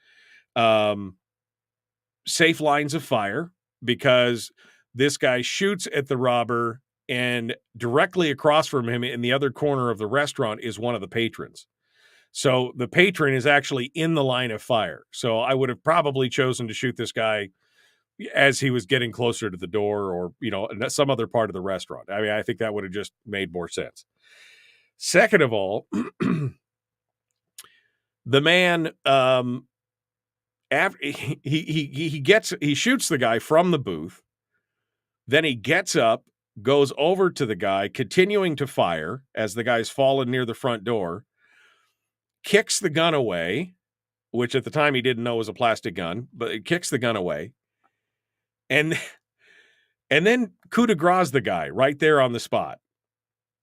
safe lines of fire, because this guy shoots at the robber and directly across from him in the other corner of the restaurant is one of the patrons. So the patron is actually in the line of fire. So I would have probably chosen to shoot this guy as he was getting closer to the door or, some other part of the restaurant. I mean, I think that would have just made more sense. Second of all, the man, after he shoots the guy from the booth, then he gets up, goes over to the guy, continuing to fire as the guy's fallen near the front door, kicks the gun away, which at the time he didn't know was a plastic gun, but he kicks the gun away, and then coup de grace the guy right there on the spot.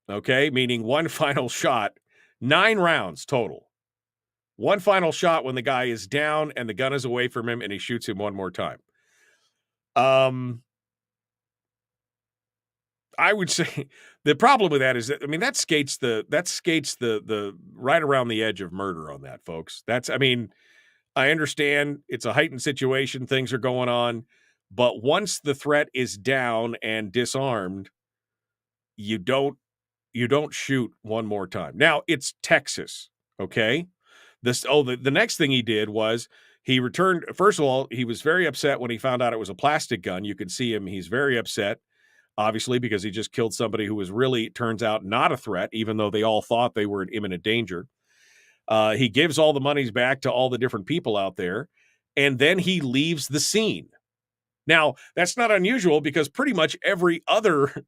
Okay, meaning one final shot, 9 rounds total. One final shot when the guy is down and the gun is away from him and he shoots him one more time. I would say the problem with that is that, that skates the right around the edge of murder on that, folks. I understand it's a heightened situation. Things are going on, but once the threat is down and disarmed, you don't shoot one more time. Now, it's Texas, okay? The next thing he did was he returned. First of all, he was very upset when he found out it was a plastic gun. You could see him. He's very upset, obviously, because he just killed somebody who was really, turns out, not a threat, even though they all thought they were in imminent danger. He gives all the monies back to all the different people out there, and then he leaves the scene. Now, that's not unusual because pretty much every other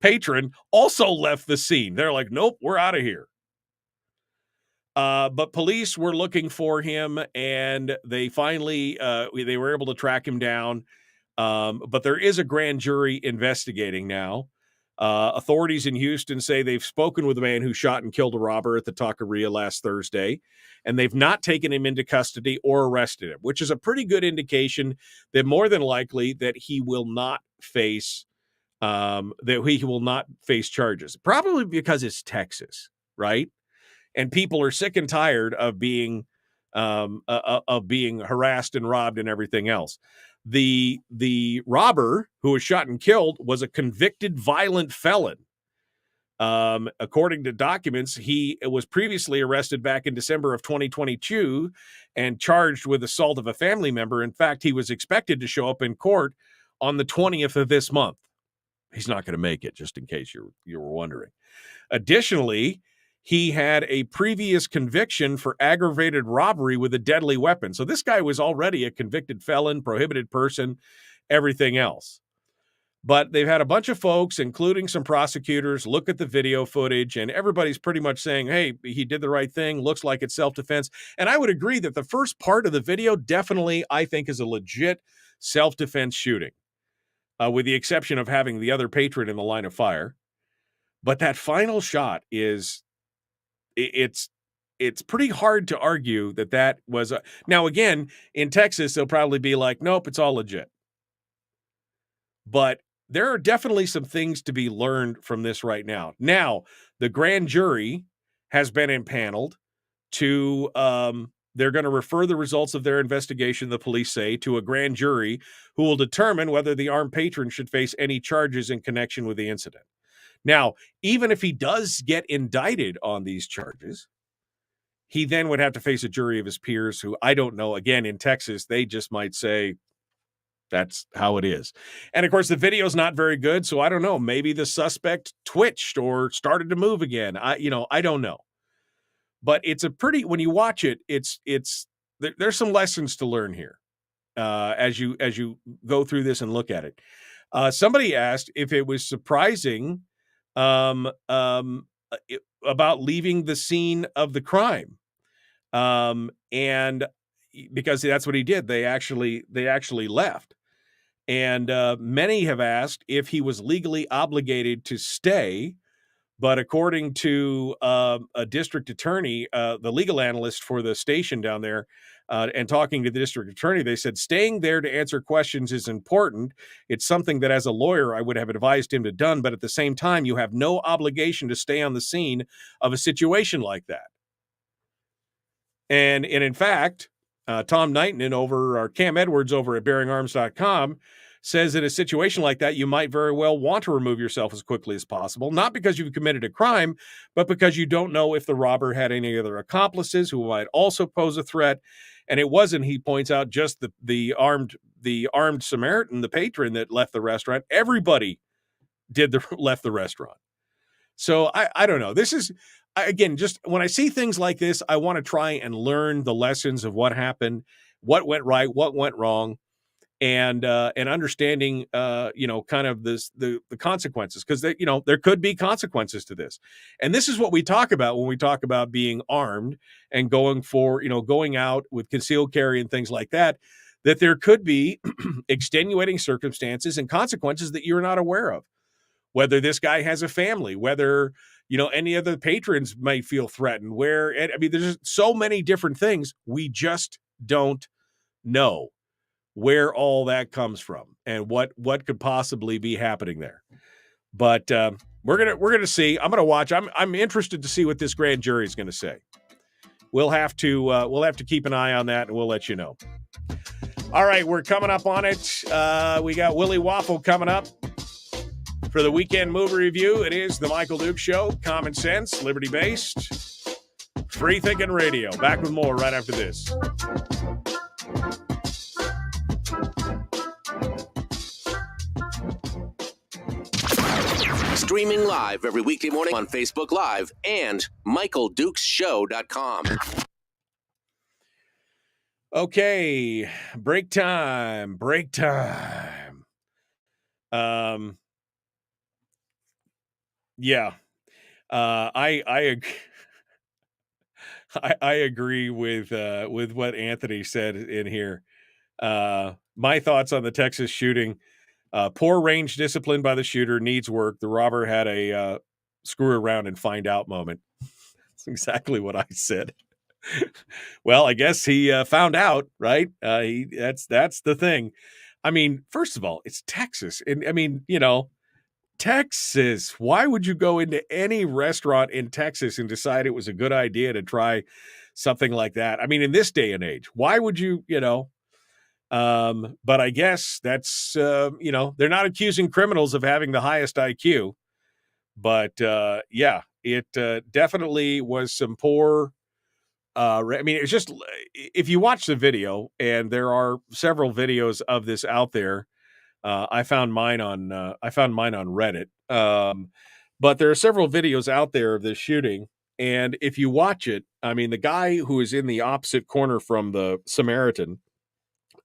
patron also left the scene. They're like, nope, we're out of here. But police were looking for him, and they finally they were able to track him down. But there is a grand jury investigating now. Authorities in Houston say they've spoken with the man who shot and killed a robber at the Taqueria last Thursday, and they've not taken him into custody or arrested him, which is a pretty good indication that more than likely that he will not face charges, probably because it's Texas, right? And people are sick and tired of being harassed and robbed and everything else. The robber who was shot and killed was a convicted violent felon. According to documents, he was previously arrested back in December of 2022 and charged with assault of a family member. In fact, he was expected to show up in court on the 20th of this month. He's not going to make it, just in case you were wondering. Additionally, he had a previous conviction for aggravated robbery with a deadly weapon. So this guy was already a convicted felon, prohibited person, everything else. But they've had a bunch of folks, including some prosecutors, look at the video footage, and everybody's pretty much saying, hey, he did the right thing. Looks like it's self-defense. And I would agree that the first part of the video definitely, I think, is a legit self-defense shooting, with the exception of having the other patron in the line of fire. But that final shot is... It's pretty hard to argue that was now again in Texas they'll probably be like, nope, it's all legit. But there are definitely some things to be learned from this right now. Now the grand jury has been impaneled to they're going to refer the results of their investigation, the police say, to a grand jury who will determine whether the armed patron should face any charges in connection with the incident. Now, even if he does get indicted on these charges, he then would have to face a jury of his peers who, I don't know, again, in Texas, they just might say, That's how it is. And of course, the video's not very good. So I don't know. Maybe the suspect twitched or started to move again. I don't know. But it's when you watch it, there's some lessons to learn here as you go through this and look at it. Somebody asked if it was surprising about leaving the scene of the crime. And because that's what he did. They actually left. And many have asked if he was legally obligated to stay. But according to a district attorney, the legal analyst for the station down there, and talking to the district attorney, they said staying there to answer questions is important. It's something that as a lawyer, I would have advised him to done. But at the same time, you have no obligation to stay on the scene of a situation like that. And in fact, Tom Knighton or Cam Edwards over at BearingArms.com says in a situation like that, you might very well want to remove yourself as quickly as possible, not because you've committed a crime, but because you don't know if the robber had any other accomplices who might also pose a threat. And it wasn't, he points out, just the armed Samaritan, the patron that left the restaurant. Everybody left the restaurant. So I don't know. This is, again, just when I see things like this, I want to try and learn the lessons of what happened, what went right, what went wrong. And understanding, kind of the consequences, because there could be consequences to this. And this is what we talk about when we talk about being armed and going out with concealed carry and things like that, that there could be extenuating circumstances and consequences that you're not aware of. Whether this guy has a family, whether, any other patrons may feel threatened, there's so many different things. We just don't know where all that comes from and what could possibly be happening there. But we're gonna see. I'm gonna watch. I'm interested to see what this grand jury is gonna say. We'll have to keep an eye on that, and we'll let you know. All right, we're coming up on it. We got Willie Waffle coming up for the weekend movie review. It is the Michael Duke Show. Common sense, liberty-based, free thinking radio. Back with more right after this. Streaming live every weekday morning on Facebook Live and MichaelDukesShow.com. Okay, break time. Yeah, I agree with what Anthony said in here. My thoughts on the Texas shooting. Poor range discipline by the shooter, needs work. The robber had a screw around and find out moment. That's exactly what I said. Well, I guess he found out, right? That's the thing. I mean, first of all, it's Texas. And I mean, Texas. Why would you go into any restaurant in Texas and decide it was a good idea to try something like that? I mean, in this day and age, why would you, but I guess that's, they're not accusing criminals of having the highest IQ, but, it definitely was some poor, it's just, if you watch the video, and there are several videos of this out there, I found mine on Reddit. But there are several videos out there of this shooting. And if you watch it, I mean, the guy who is in the opposite corner from the Samaritan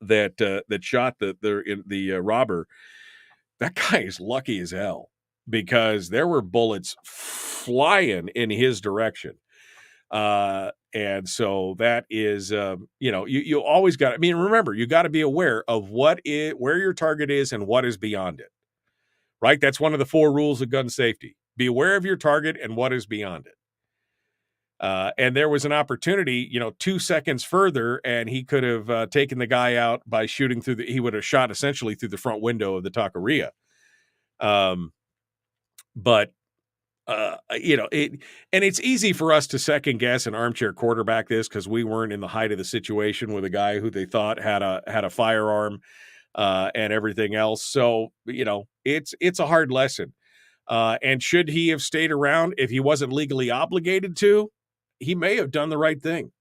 that shot the robber, that guy is lucky as hell, because there were bullets flying in his direction. And so that is, you always got, remember, you got to be aware of where your target is and what is beyond it, right? That's one of the 4 rules of gun safety. Be aware of your target and what is beyond it. And there was an opportunity, 2 seconds further, and he could have taken the guy out by shooting he would have shot essentially through the front window of the taqueria. But it's easy for us to second guess and armchair quarterback this, because we weren't in the height of the situation with a guy who they thought had a firearm and everything else. So, it's a hard lesson. And should he have stayed around if he wasn't legally obligated to? He may have done the right thing.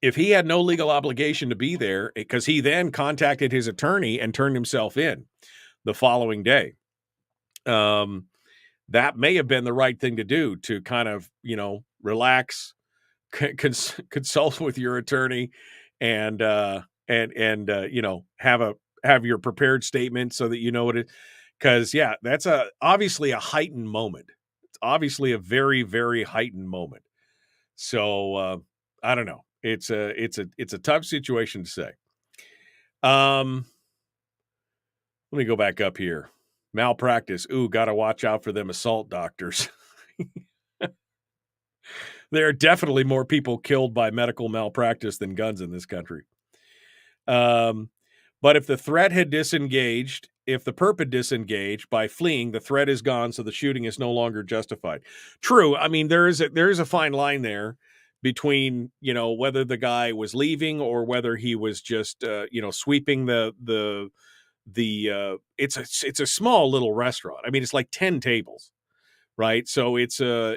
if he had no legal obligation to be there, because he then contacted his attorney and turned himself in the following day, that may have been the right thing to do, to kind of, relax, consult with your attorney, and have your prepared statement so that you know what it. Because that's obviously a heightened moment. It's obviously a very, very heightened moment. So I don't know. It's a tough situation to say. Let me go back up here. Malpractice. Ooh, got to watch out for them assault doctors. There are definitely more people killed by medical malpractice than guns in this country. But if the threat had disengaged, if the perp had disengaged by fleeing, the threat is gone, so the shooting is no longer justified. True. I mean, there is a fine line there between, whether the guy was leaving or whether he was just, sweeping the it's a small little restaurant. I mean, it's like 10 tables, right? So it's a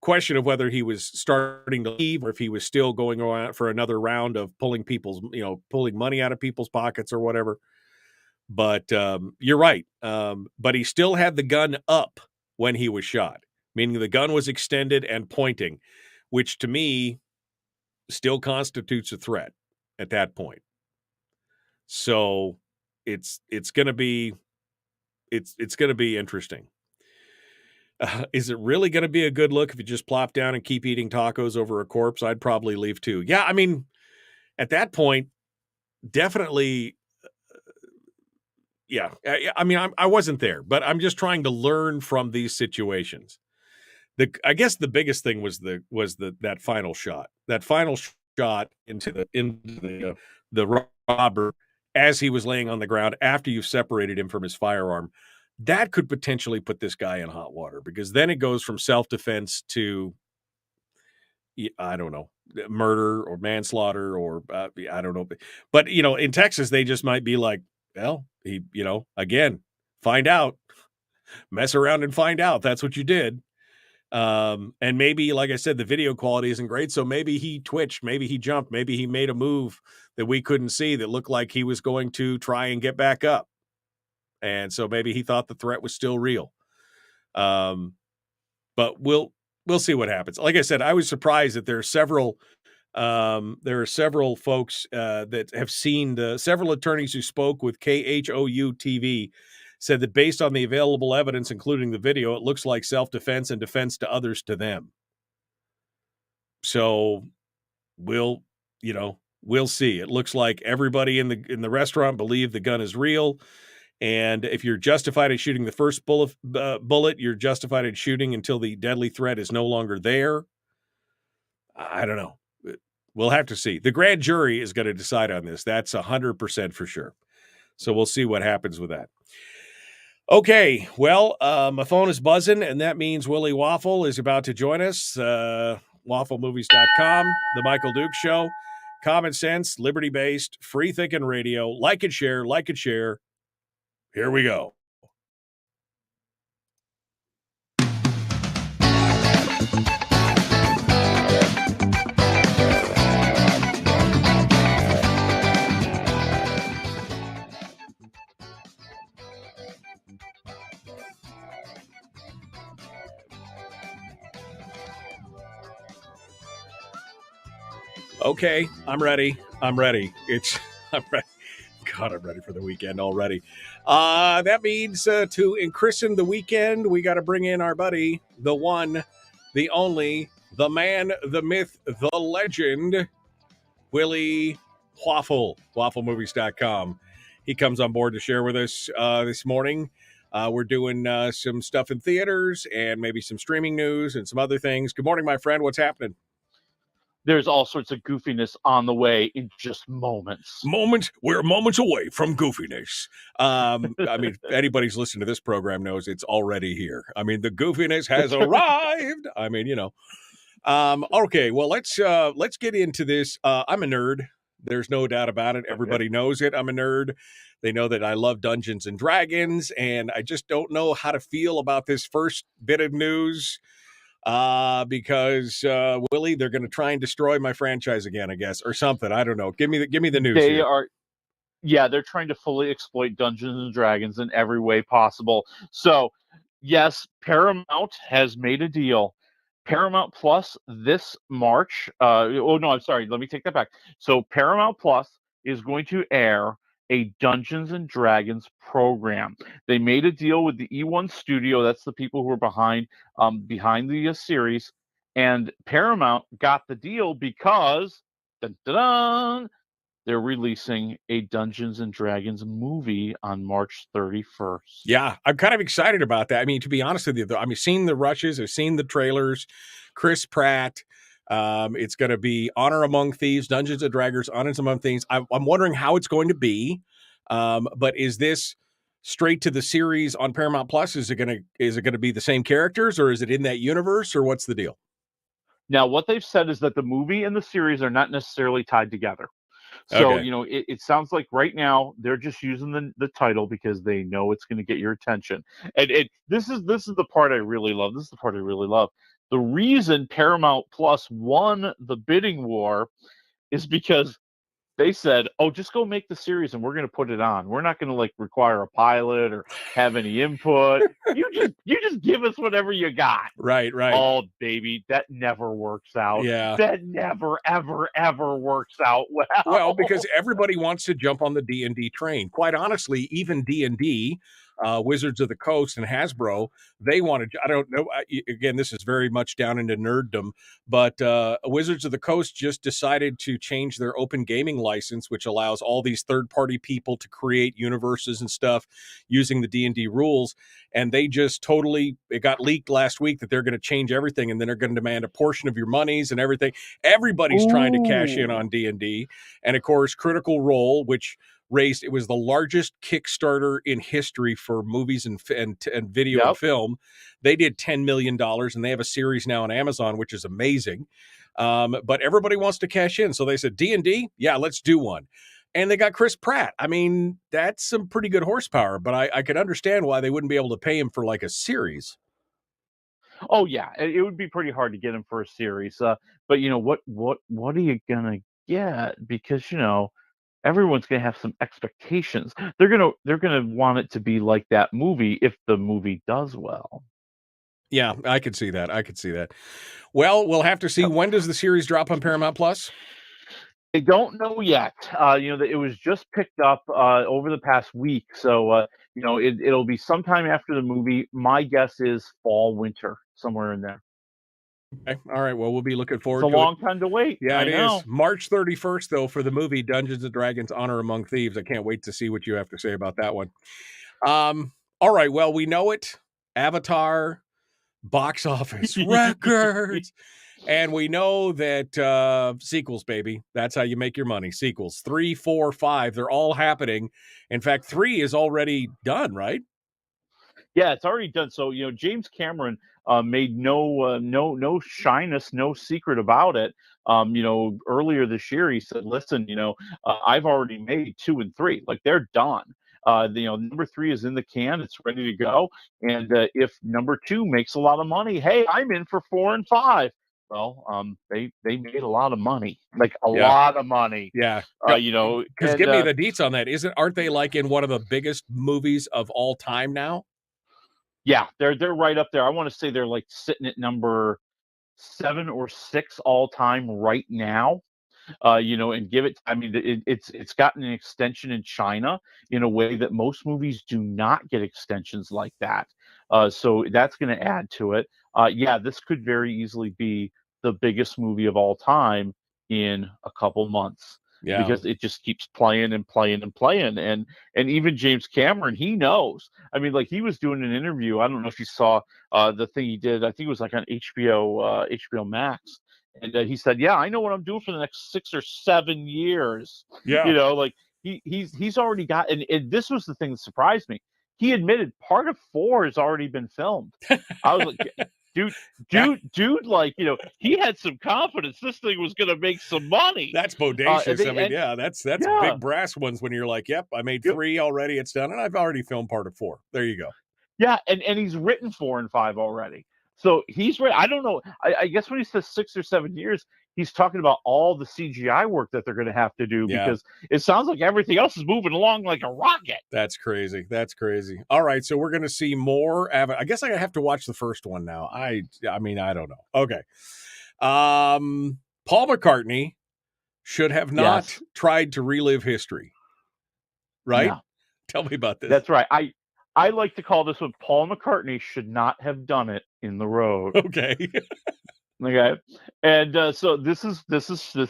question of whether he was starting to leave or if he was still going around for another round of pulling money out of people's pockets or whatever. But you're right. But he still had the gun up when he was shot, meaning the gun was extended and pointing, which to me still constitutes a threat at that point. So it's going to be interesting. Is it really going to be a good look if you just plop down and keep eating tacos over a corpse? I'd probably leave too. Yeah, I mean, at that point, definitely. Yeah, I mean, I wasn't there, but I'm just trying to learn from these situations. I guess the biggest thing was that final shot. That final shot into the robber as he was laying on the ground after you've separated him from his firearm. That could potentially put this guy in hot water, because then it goes from self-defense to, I don't know, murder or manslaughter or I don't know. But, in Texas, they just might be like, well, he, again, find out, mess around and find out. That's what you did. And maybe, like I said, the video quality isn't great. So maybe he twitched, maybe he jumped, maybe he made a move that we couldn't see that looked like he was going to try and get back up. And so maybe he thought the threat was still real. But we'll see what happens. Like I said, I was surprised that there are several folks that have seen several attorneys who spoke with KHOU TV said that based on the available evidence, including the video, it looks like self-defense and defense to others to them. So we'll see. It looks like everybody in the restaurant believed the gun is real. And if you're justified in shooting the first bullet, you're justified in shooting until the deadly threat is no longer there. I don't know. We'll have to see. The grand jury is going to decide on this. That's 100% for sure. So we'll see what happens with that. Okay, well, my phone is buzzing, and that means Willie Waffle is about to join us. WaffleMovies.com, The Michael Duke Show. Common sense, liberty-based, free-thinking radio. Like and share, like and share. Here we go. Okay, I'm ready. I'm ready. I'm ready. God, I'm ready for the weekend already. That means to christen the weekend, we got to bring in our buddy, the one, the only, the man, the myth, the legend, Willie Waffle, WaffleMovies.com. He comes on board to share with us this morning. We're doing some stuff in theaters and maybe some streaming news and some other things. Good morning, my friend. What's happening? There's all sorts of goofiness on the way in just moments. We're moments away from goofiness. I mean, anybody's listening to this program knows it's already here. I mean, the goofiness has arrived. I mean, Okay, well, let's get into this. I'm a nerd. There's no doubt about it. Everybody knows it. I'm a nerd. They know that I love Dungeons and Dragons, and I just don't know how to feel about this first bit of news. because Willie, they're going to try and destroy my franchise again, I guess, or something. I don't know. Give me the news. They here. are. Yeah, they're trying to fully exploit Dungeons and Dragons in every way possible. So, yes, Paramount has made a deal. Paramount Plus this March. Oh no, I'm sorry. Let me take that back. So Paramount Plus is going to air a Dungeons and Dragons program. They made a deal with the E1 Studio. That's the people who are behind the series, and Paramount got the deal because dun, dun, dun, they're releasing a Dungeons and Dragons movie on March 31st. Yeah, I'm kind of excited about that. I mean, to be honest with you, though, I've seen the rushes, I've seen the trailers. Chris Pratt. It's going to be Honor Among Thieves, Dungeons and Dragons, Honors Among Thieves. I'm wondering how it's going to be. But is this straight to the series on Paramount Plus? Is it going to be the same characters, or is it in that universe, or what's the deal? Now, what they've said is that the movie and the series are not necessarily tied together. So, Okay. it sounds like right now they're just using the title because they know it's going to get your attention. And this is the part I really love. This is the part I really love. The reason Paramount Plus won the bidding war is because they said, "Oh, just go make the series, and we're going to put it on. We're not going to require a pilot or have any input. You just give us whatever you got." Right. Oh, baby, that never works out. Yeah. That never, ever, ever works out well. Well, because everybody wants to jump on the D&D train. Quite honestly, even D&D, Wizards of the Coast and Hasbro, they wanted, I don't know, again, this is very much down into nerddom, but Wizards of the Coast just decided to change their open gaming license, which allows all these third-party people to create universes and stuff using the D&D rules, and they just it got leaked last week that they're going to change everything, and then they're going to demand a portion of your monies and everything. Everybody's trying to cash in on D&D. And of course, Critical Role, which it was the largest Kickstarter in history for movies and video and film. They did $10 million, and they have a series now on Amazon, which is amazing. But everybody wants to cash in. So they said, D&D? Yeah, let's do one. And they got Chris Pratt. I mean, that's some pretty good horsepower, but I could understand why they wouldn't be able to pay him for a series. Oh yeah, it would be pretty hard to get him for a series. But what are you gonna get? Because everyone's gonna have some expectations. They're gonna want it to be like that movie if the movie does well. Yeah, I could see that. Well, we'll have to see. When does the series drop on Paramount Plus? I don't know yet. It was just picked up over the past week, so it'll be sometime after the movie. My guess is fall, winter, somewhere in there. Okay. All right. Well, we'll be looking forward to it. It's a long time to wait. Yeah, it is. March 31st, though, for the movie Dungeons & Dragons Honor Among Thieves. I can't wait to see what you have to say about that one. All right. Well, we know it. Avatar, box office records. And we know that sequels, baby, that's how you make your money. Sequels, 3, 4, 5, they're all happening. In fact, 3 is already done, right? Yeah, it's already done. So, James Cameron made no shyness, no secret about it. Earlier this year, he said, listen, I've already made 2 and 3. They're done. Number 3 is in the can. It's ready to go. And if number 2 makes a lot of money, hey, I'm in for 4 and 5. Well, they made a lot of money, lot of money. Yeah. Because give me the deets on that. Aren't they in one of the biggest movies of all time now? Yeah, they're right up there. I want to say they're sitting at number 7 or 6 all time right now. And give it. I mean, it's gotten an extension in China in a way that most movies do not get extensions like that. So that's going to add to it. Yeah, this could very easily be the biggest movie of all time in a couple months. Yeah. Because it just keeps playing and playing and playing. And even James Cameron, he knows. I mean, he was doing an interview. I don't know if you saw the thing he did. I think it was on HBO Max. And he said, yeah, I know what I'm doing for the next 6 or 7 years. Yeah. He's already got, and this was the thing that surprised me. He admitted part of 4 has already been filmed. I was like, dude, he had some confidence this thing was going to make some money. That's bodacious. That's big brass ones when you're like, yep, I made 3 already. It's done. And I've already filmed part of 4. There you go. Yeah. And he's written 4 and 5 already. So he's right. I don't know. I guess when he says 6 or 7 years, he's talking about all the CGI work that they're going to have to do because it sounds like everything else is moving along like a rocket. That's crazy. That's crazy. All right, so we're going to see more. I guess I have to watch the first one now. I mean, I don't know. Okay. Paul McCartney should have not tried to relive history. Right? No. Tell me about this. That's right. I like to call this one Paul McCartney should not have done it in the road. Okay. Okay. And so this is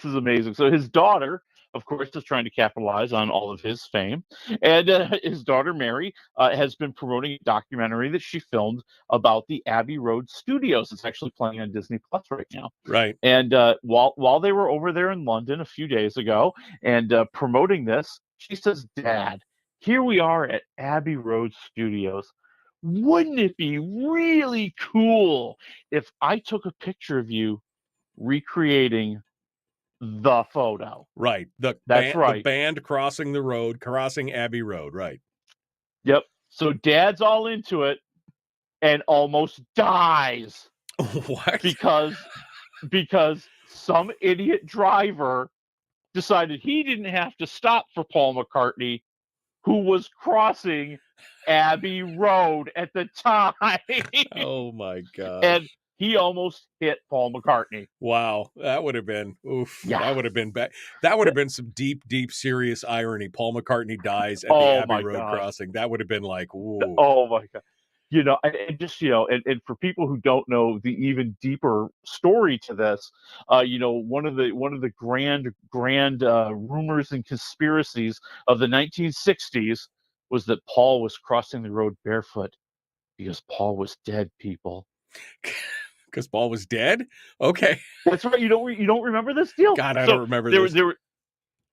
amazing. So his daughter, of course, is trying to capitalize on all of his fame. And his daughter, Mary, has been promoting a documentary that she filmed about the Abbey Road Studios. It's actually playing on Disney Plus right now. Right. And while they were over there in London a few days ago and promoting this, she says, "Dad, here we are at Abbey Road Studios. Wouldn't it be really cool if I took a picture of you recreating the photo?" Right. That's right. The band crossing the road, crossing Abbey Road. Right. Yep. So Dad's all into it and almost dies. What? Because some idiot driver decided he didn't have to stop for Paul McCartney, who was crossing Abbey Road at the time. Oh my God. And he almost hit Paul McCartney. Wow. That would have been, Yeah. That would have been bad. That would have been some deep, deep, serious irony. Paul McCartney dies at the Abbey Road crossing. That would have been like, ooh. Oh my God. And just, and for people who don't know the even deeper story to this, one of the grand rumors and conspiracies of the 1960s was that Paul was crossing the road barefoot because Paul was dead, people. Because Paul was dead? Okay. That's right. You don't remember this deal? God, I don't remember this.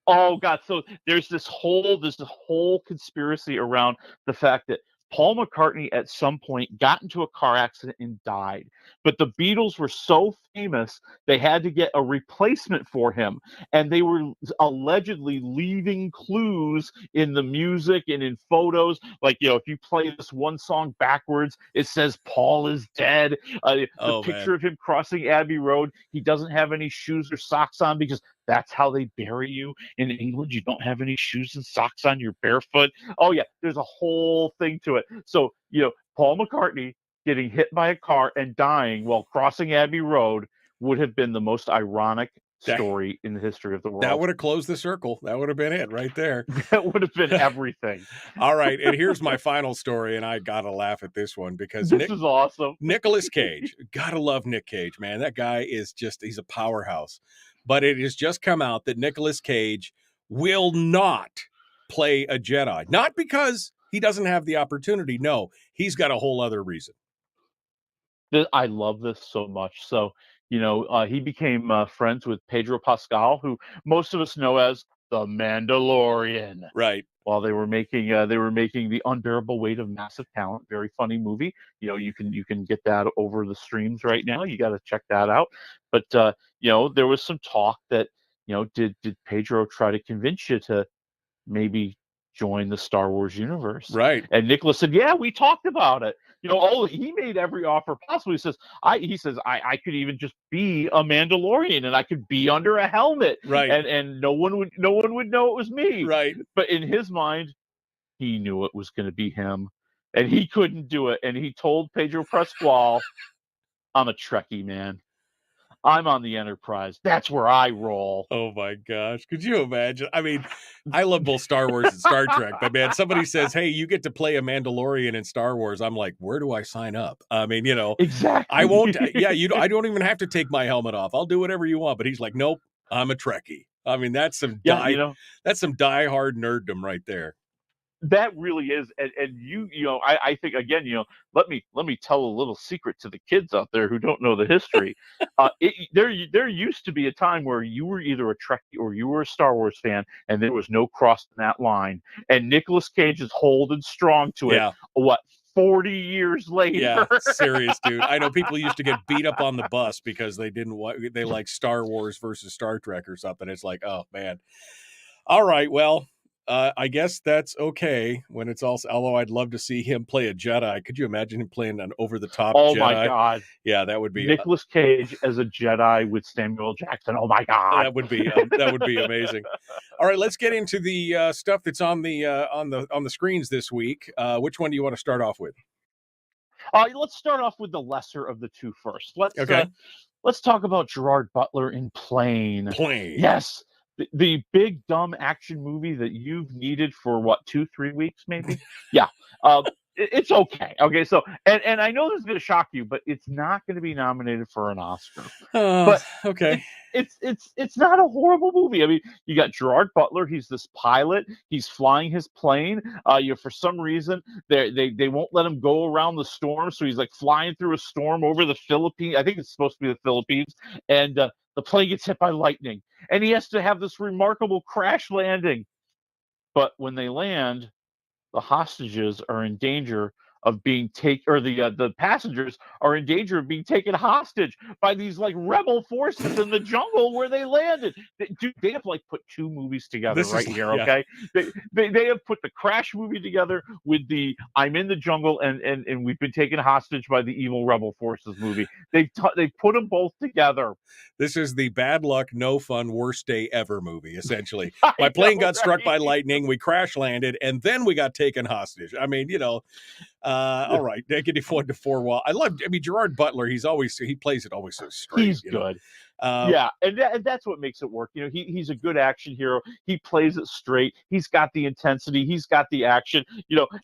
Oh God. So there's this whole conspiracy around the fact that Paul McCartney at some point got into a car accident and died. But the Beatles were so famous, they had to get a replacement for him. And they were allegedly leaving clues in the music and in photos. Like, if you play this one song backwards, it says Paul is dead. The picture of him crossing Abbey Road, he doesn't have any shoes or socks on because that's how they bury you in England. You don't have any shoes and socks on, you're barefoot. Oh yeah, there's a whole thing to it. So, Paul McCartney getting hit by a car and dying while crossing Abbey Road would have been the most ironic story in the history of the world. That would have closed the circle. That would have been it right there. That would have been everything. All right, and here's my final story, and I gotta laugh at this one because this is awesome. Nicolas Cage. Gotta love Nick Cage, man. That guy is he's a powerhouse. But it has just come out that Nicolas Cage will not play a Jedi. Not because he doesn't have the opportunity. No, he's got a whole other reason. I love this so much. So, he became friends with Pedro Pascal, who most of us know as the Mandalorian. Right. While they were making The Unbearable Weight of Massive Talent, very funny movie. You can get that over the streams right now. You got to check that out. But there was some talk that did Pedro try to convince you to maybe join the Star Wars universe? Right. And Nicholas said, "Yeah, we talked about it." He made every offer possible. He says, I could even just be a Mandalorian and I could be under a helmet. Right. And no one would know it was me. Right. But in his mind, he knew it was going to be him. And he couldn't do it. And he told Pedro Pascal, "I'm a Trekkie, man. I'm on the Enterprise. That's where I roll." Oh my gosh. Could you imagine? I mean, I love both Star Wars and Star Trek, but man, somebody says, "Hey, you get to play a Mandalorian in Star Wars." I'm like, where do I sign up? I mean, exactly. I won't. Yeah, I don't even have to take my helmet off. I'll do whatever you want. But he's like, "Nope, I'm a Trekkie." I mean, that's some that's some diehard nerddom right there. That really is, and I think again, let me tell a little secret to the kids out there who don't know the history. There used to be a time where you were either a Trekkie or you were a Star Wars fan, and there was no crossing that line. And Nicolas Cage is holding strong to it. Yeah. What, 40 years later? Yeah, serious, dude. I know people used to get beat up on the bus because they they like Star Wars versus Star Trek or something. It's like, oh man. All right, well. I guess that's okay when it's also. Although I'd love to see him play a Jedi. Could you imagine him playing an over-the-top Oh Jedi? my God! Yeah, that would be Nicolas Cage as a Jedi with Samuel Jackson. Oh my God! That would be amazing. All right, let's get into the stuff that's on the screens this week. Which one do you want to start off with? Let's start off with the lesser of the two first. Let's talk about Gerard Butler in Plane. Yes, the big dumb action movie that you've needed for what 2-3 weeks maybe. Yeah. It's okay. Okay, so and I know this is going to shock you, but it's not going to be nominated for an Oscar. But okay, it's not a horrible movie. I mean, you got Gerard Butler. He's this pilot. He's flying his plane. For some reason they won't let him go around the storm, so he's like flying through a storm over the Philippines. I think it's supposed to be the Philippines, and the plane gets hit by lightning, and he has to have this remarkable crash landing. But when they land, the hostages are in danger of being taken, or the passengers are in danger of being taken hostage by these like rebel forces in the jungle where they landed. They have like put two movies together here. Okay, they have put the Crash movie together with the I'm in the jungle and we've been taken hostage by the evil rebel forces movie. They put them both together. This is the bad luck, no fun, worst day ever movie, essentially. My plane got struck by lightning, we crash landed, and then we got taken hostage. I mean, all right, -1 to 4. I mean, Gerard Butler, he plays it always so straight. He's good. Yeah, and that's what makes it work. He's a good action hero. He plays it straight. He's got the intensity. He's got the action.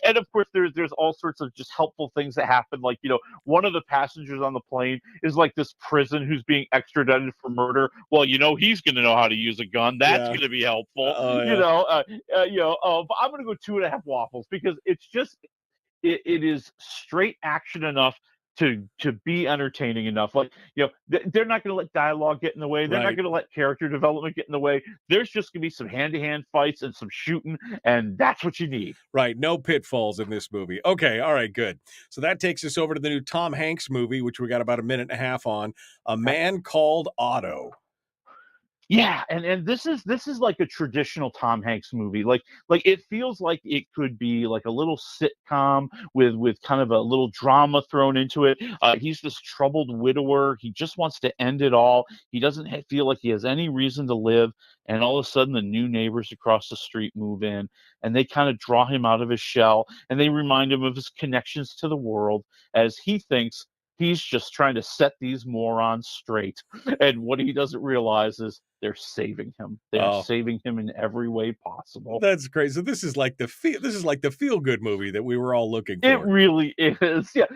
And of course there's all sorts of just helpful things that happen. Like one of the passengers on the plane is like this prison who's being extradited for murder. Well, he's going to know how to use a gun. That's going to be helpful. But I'm going to go 2.5 waffles because it's just it is straight action enough to be entertaining enough. Like, they're not going to let dialogue get in the way. They're not going to let character development get in the way. There's just going to be some hand-to-hand fights and some shooting, and that's what you need. Right. No pitfalls in this movie. Okay. All right. Good. So that takes us over to the new Tom Hanks movie, which we got about 1.5 minutes on. A Man Called Otto. Yeah, and this is like a traditional Tom Hanks movie. Like it feels like it could be like a little sitcom with kind of a little drama thrown into it. He's this troubled widower. He just wants to end it all. He doesn't feel like he has any reason to live. And all of a sudden, the new neighbors across the street move in, and they kind of draw him out of his shell, and they remind him of his connections to the world as he thinks he's just trying to set these morons straight. And what he doesn't realize is they're saving him. They're saving him in every way possible. That's crazy. So this is like the feel good movie that we were all looking for. It really is. Yeah.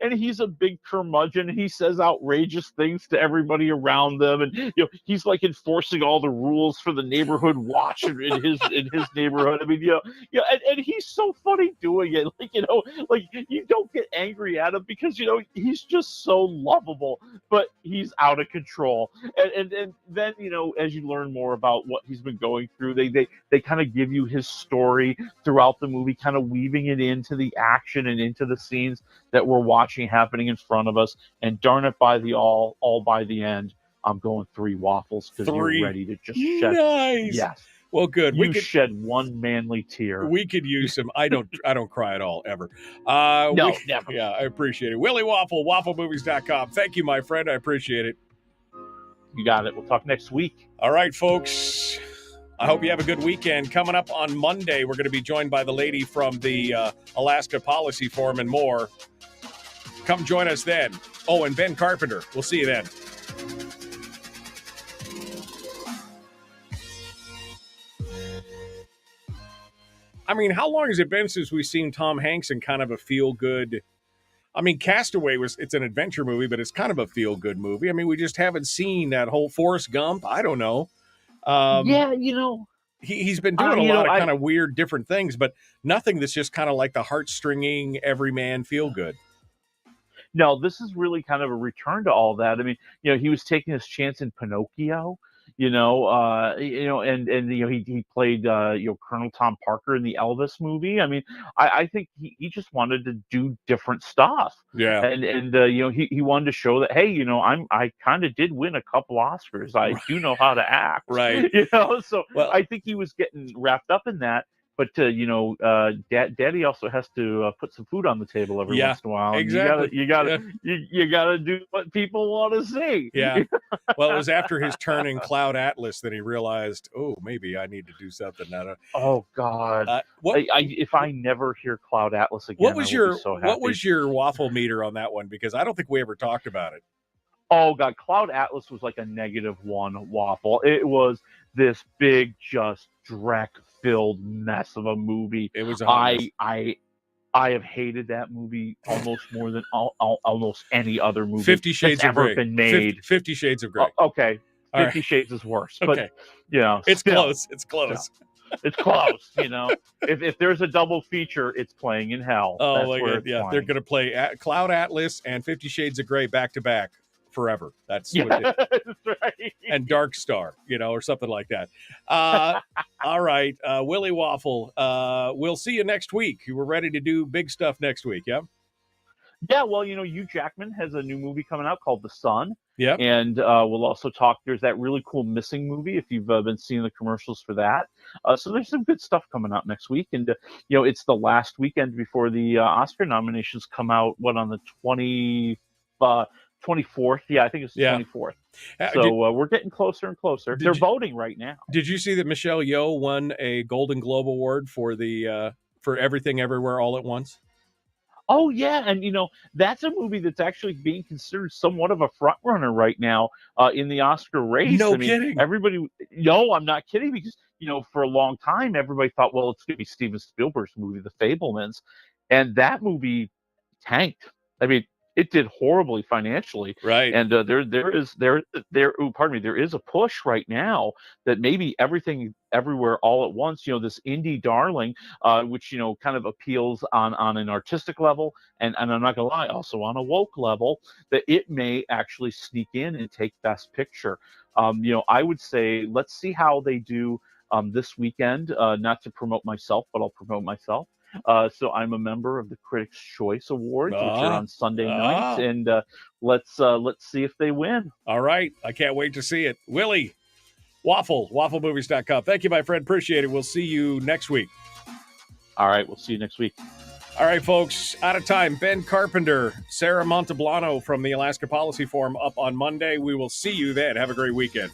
And he's a big curmudgeon. He says outrageous things to everybody around them. And he's like enforcing all the rules for the neighborhood watch in his neighborhood. I mean, and he's so funny doing it. Like you don't get angry at him because he's just so lovable, but he's out of control. And then as you learn more about what he's been going through, they kind of give you his story throughout the movie, kind of weaving it into the action and into the scenes that we're watching happening in front of us. And darn it, by the end, I'm going 3 waffles because you're ready to just shed. Nice. Yes. Well, good. We could shed one manly tear. We could use some. I don't cry at all ever. No, never. Yeah, I appreciate it. Willie Waffle, wafflemovies.com. Thank you, my friend. I appreciate it. You got it. We'll talk next week. All right, folks. I hope you have a good weekend. Coming up on Monday, we're going to be joined by the lady from the Alaska Policy Forum and more. Come join us then. Oh, and Ben Carpenter. We'll see you then. I mean, how long has it been since we've seen Tom Hanks in kind of a feel-good... I mean, Castaway it's an adventure movie, but it's kind of a feel-good movie. I mean, we just haven't seen that whole Forrest Gump. I don't know. He's been doing a lot of kind of weird, different things, but nothing that's just kind of like the heart-stringing, everyman feel-good. No, this is really kind of a return to all that. I mean, he was taking his chance in Pinocchio. and he played Colonel Tom Parker in the Elvis movie. I mean, I think he just wanted to do different stuff. Yeah. And he wanted to show that, hey, I kind of did win a couple Oscars. I do know how to act. Right. So I think he was getting wrapped up in that. But Daddy also has to put some food on the table every once in a while. And exactly. You gotta do what people want to see. Yeah. Well, it was after his turn in Cloud Atlas that he realized, oh, maybe I need to do something. Oh God! If I never hear Cloud Atlas again, what was I will be so happy. What was your waffle meter on that one? Because I don't think we ever talked about it. Oh God, Cloud Atlas was like a -1 waffle. It was this big, just Drek-filled mess of a movie. It was. I have hated that movie almost more than almost any other movie 50 Shades that's of ever Grey. been made. 50 Shades of Grey. Okay, 50 right. Shades is worse. Okay. But it's still, close. It's close. It's close. If there's a double feature, it's playing in hell. Oh that's my God! Yeah, they're going to play Cloud Atlas and 50 Shades of Grey back to back forever. That's what that's right. And Dark Star, or something like that. All right, Willie Waffle. We'll see you next week. We're ready to do big stuff next week. Yeah. Yeah, well, Hugh Jackman has a new movie coming out called The Sun. Yeah. And we'll also talk. There's that really cool Missing movie, if you've been seeing the commercials for that. So there's some good stuff coming out next week. And, it's the last weekend before the Oscar nominations come out, on the 24th? Yeah, I think it's the 24th. So we're getting closer and closer. They're voting right now. Did you see that Michelle Yeoh won a Golden Globe Award for for Everything Everywhere All at Once? Oh yeah, and that's a movie that's actually being considered somewhat of a front runner right now in the Oscar race. No kidding. Everybody, no, I'm not kidding, because for a long time everybody thought, well, it's going to be Steven Spielberg's movie, The Fabelmans, and that movie tanked. I mean, it did horribly financially, right? And there is a push right now that maybe Everything Everywhere All at Once, this indie darling, which kind of appeals on an artistic level, and I'm not gonna lie, also on a woke level, that it may actually sneak in and take Best Picture. I would say let's see how they do this weekend. Not to promote myself, but I'll promote myself. So I'm a member of the Critics' Choice Awards, which are on Sunday night, and let's see if they win. All right, I can't wait to see it. Willie Waffle, wafflemovies.com. Thank you, my friend. Appreciate it. We'll see you next week. All right, we'll see you next week. All right, folks, out of time. Ben Carpenter, Sarah Monteblano from the Alaska Policy Forum up on Monday. We will see you then. Have a great weekend.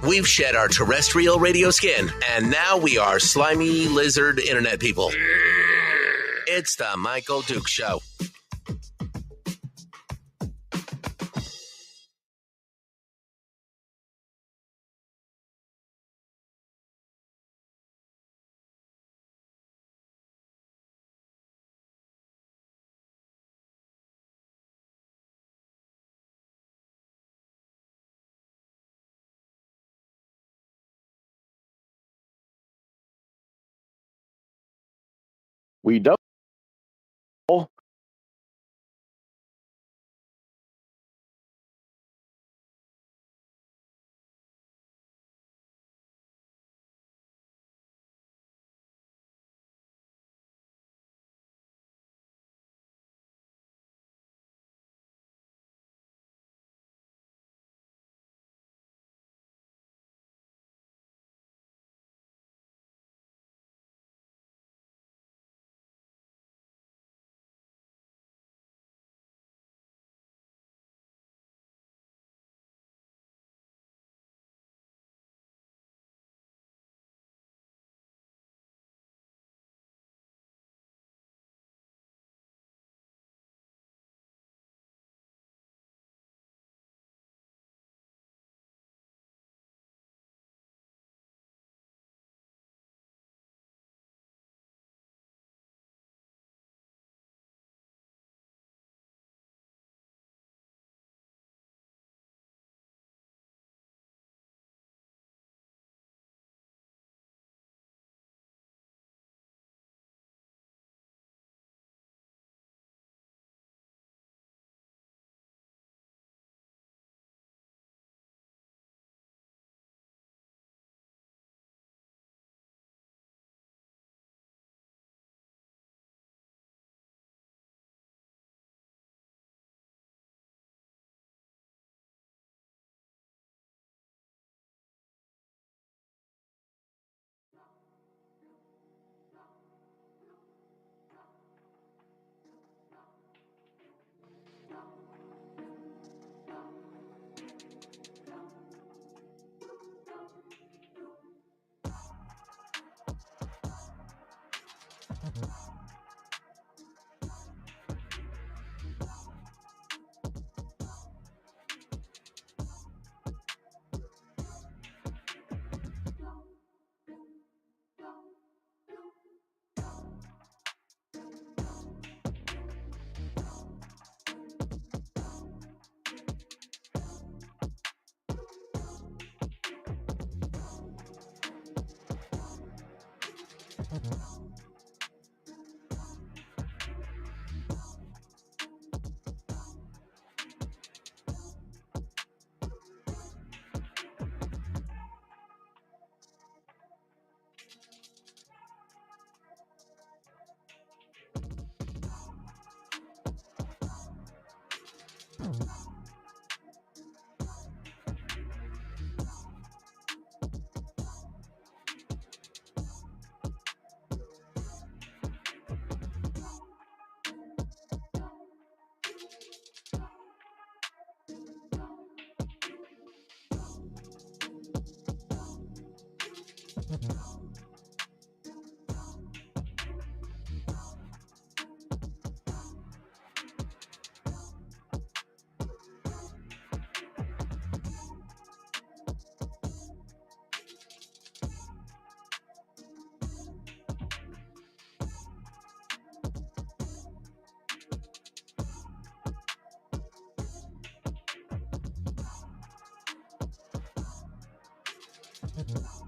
We've shed our terrestrial radio skin, and now we are slimy lizard internet people. It's the Michael Duke Show. We don't. Mm-hmm.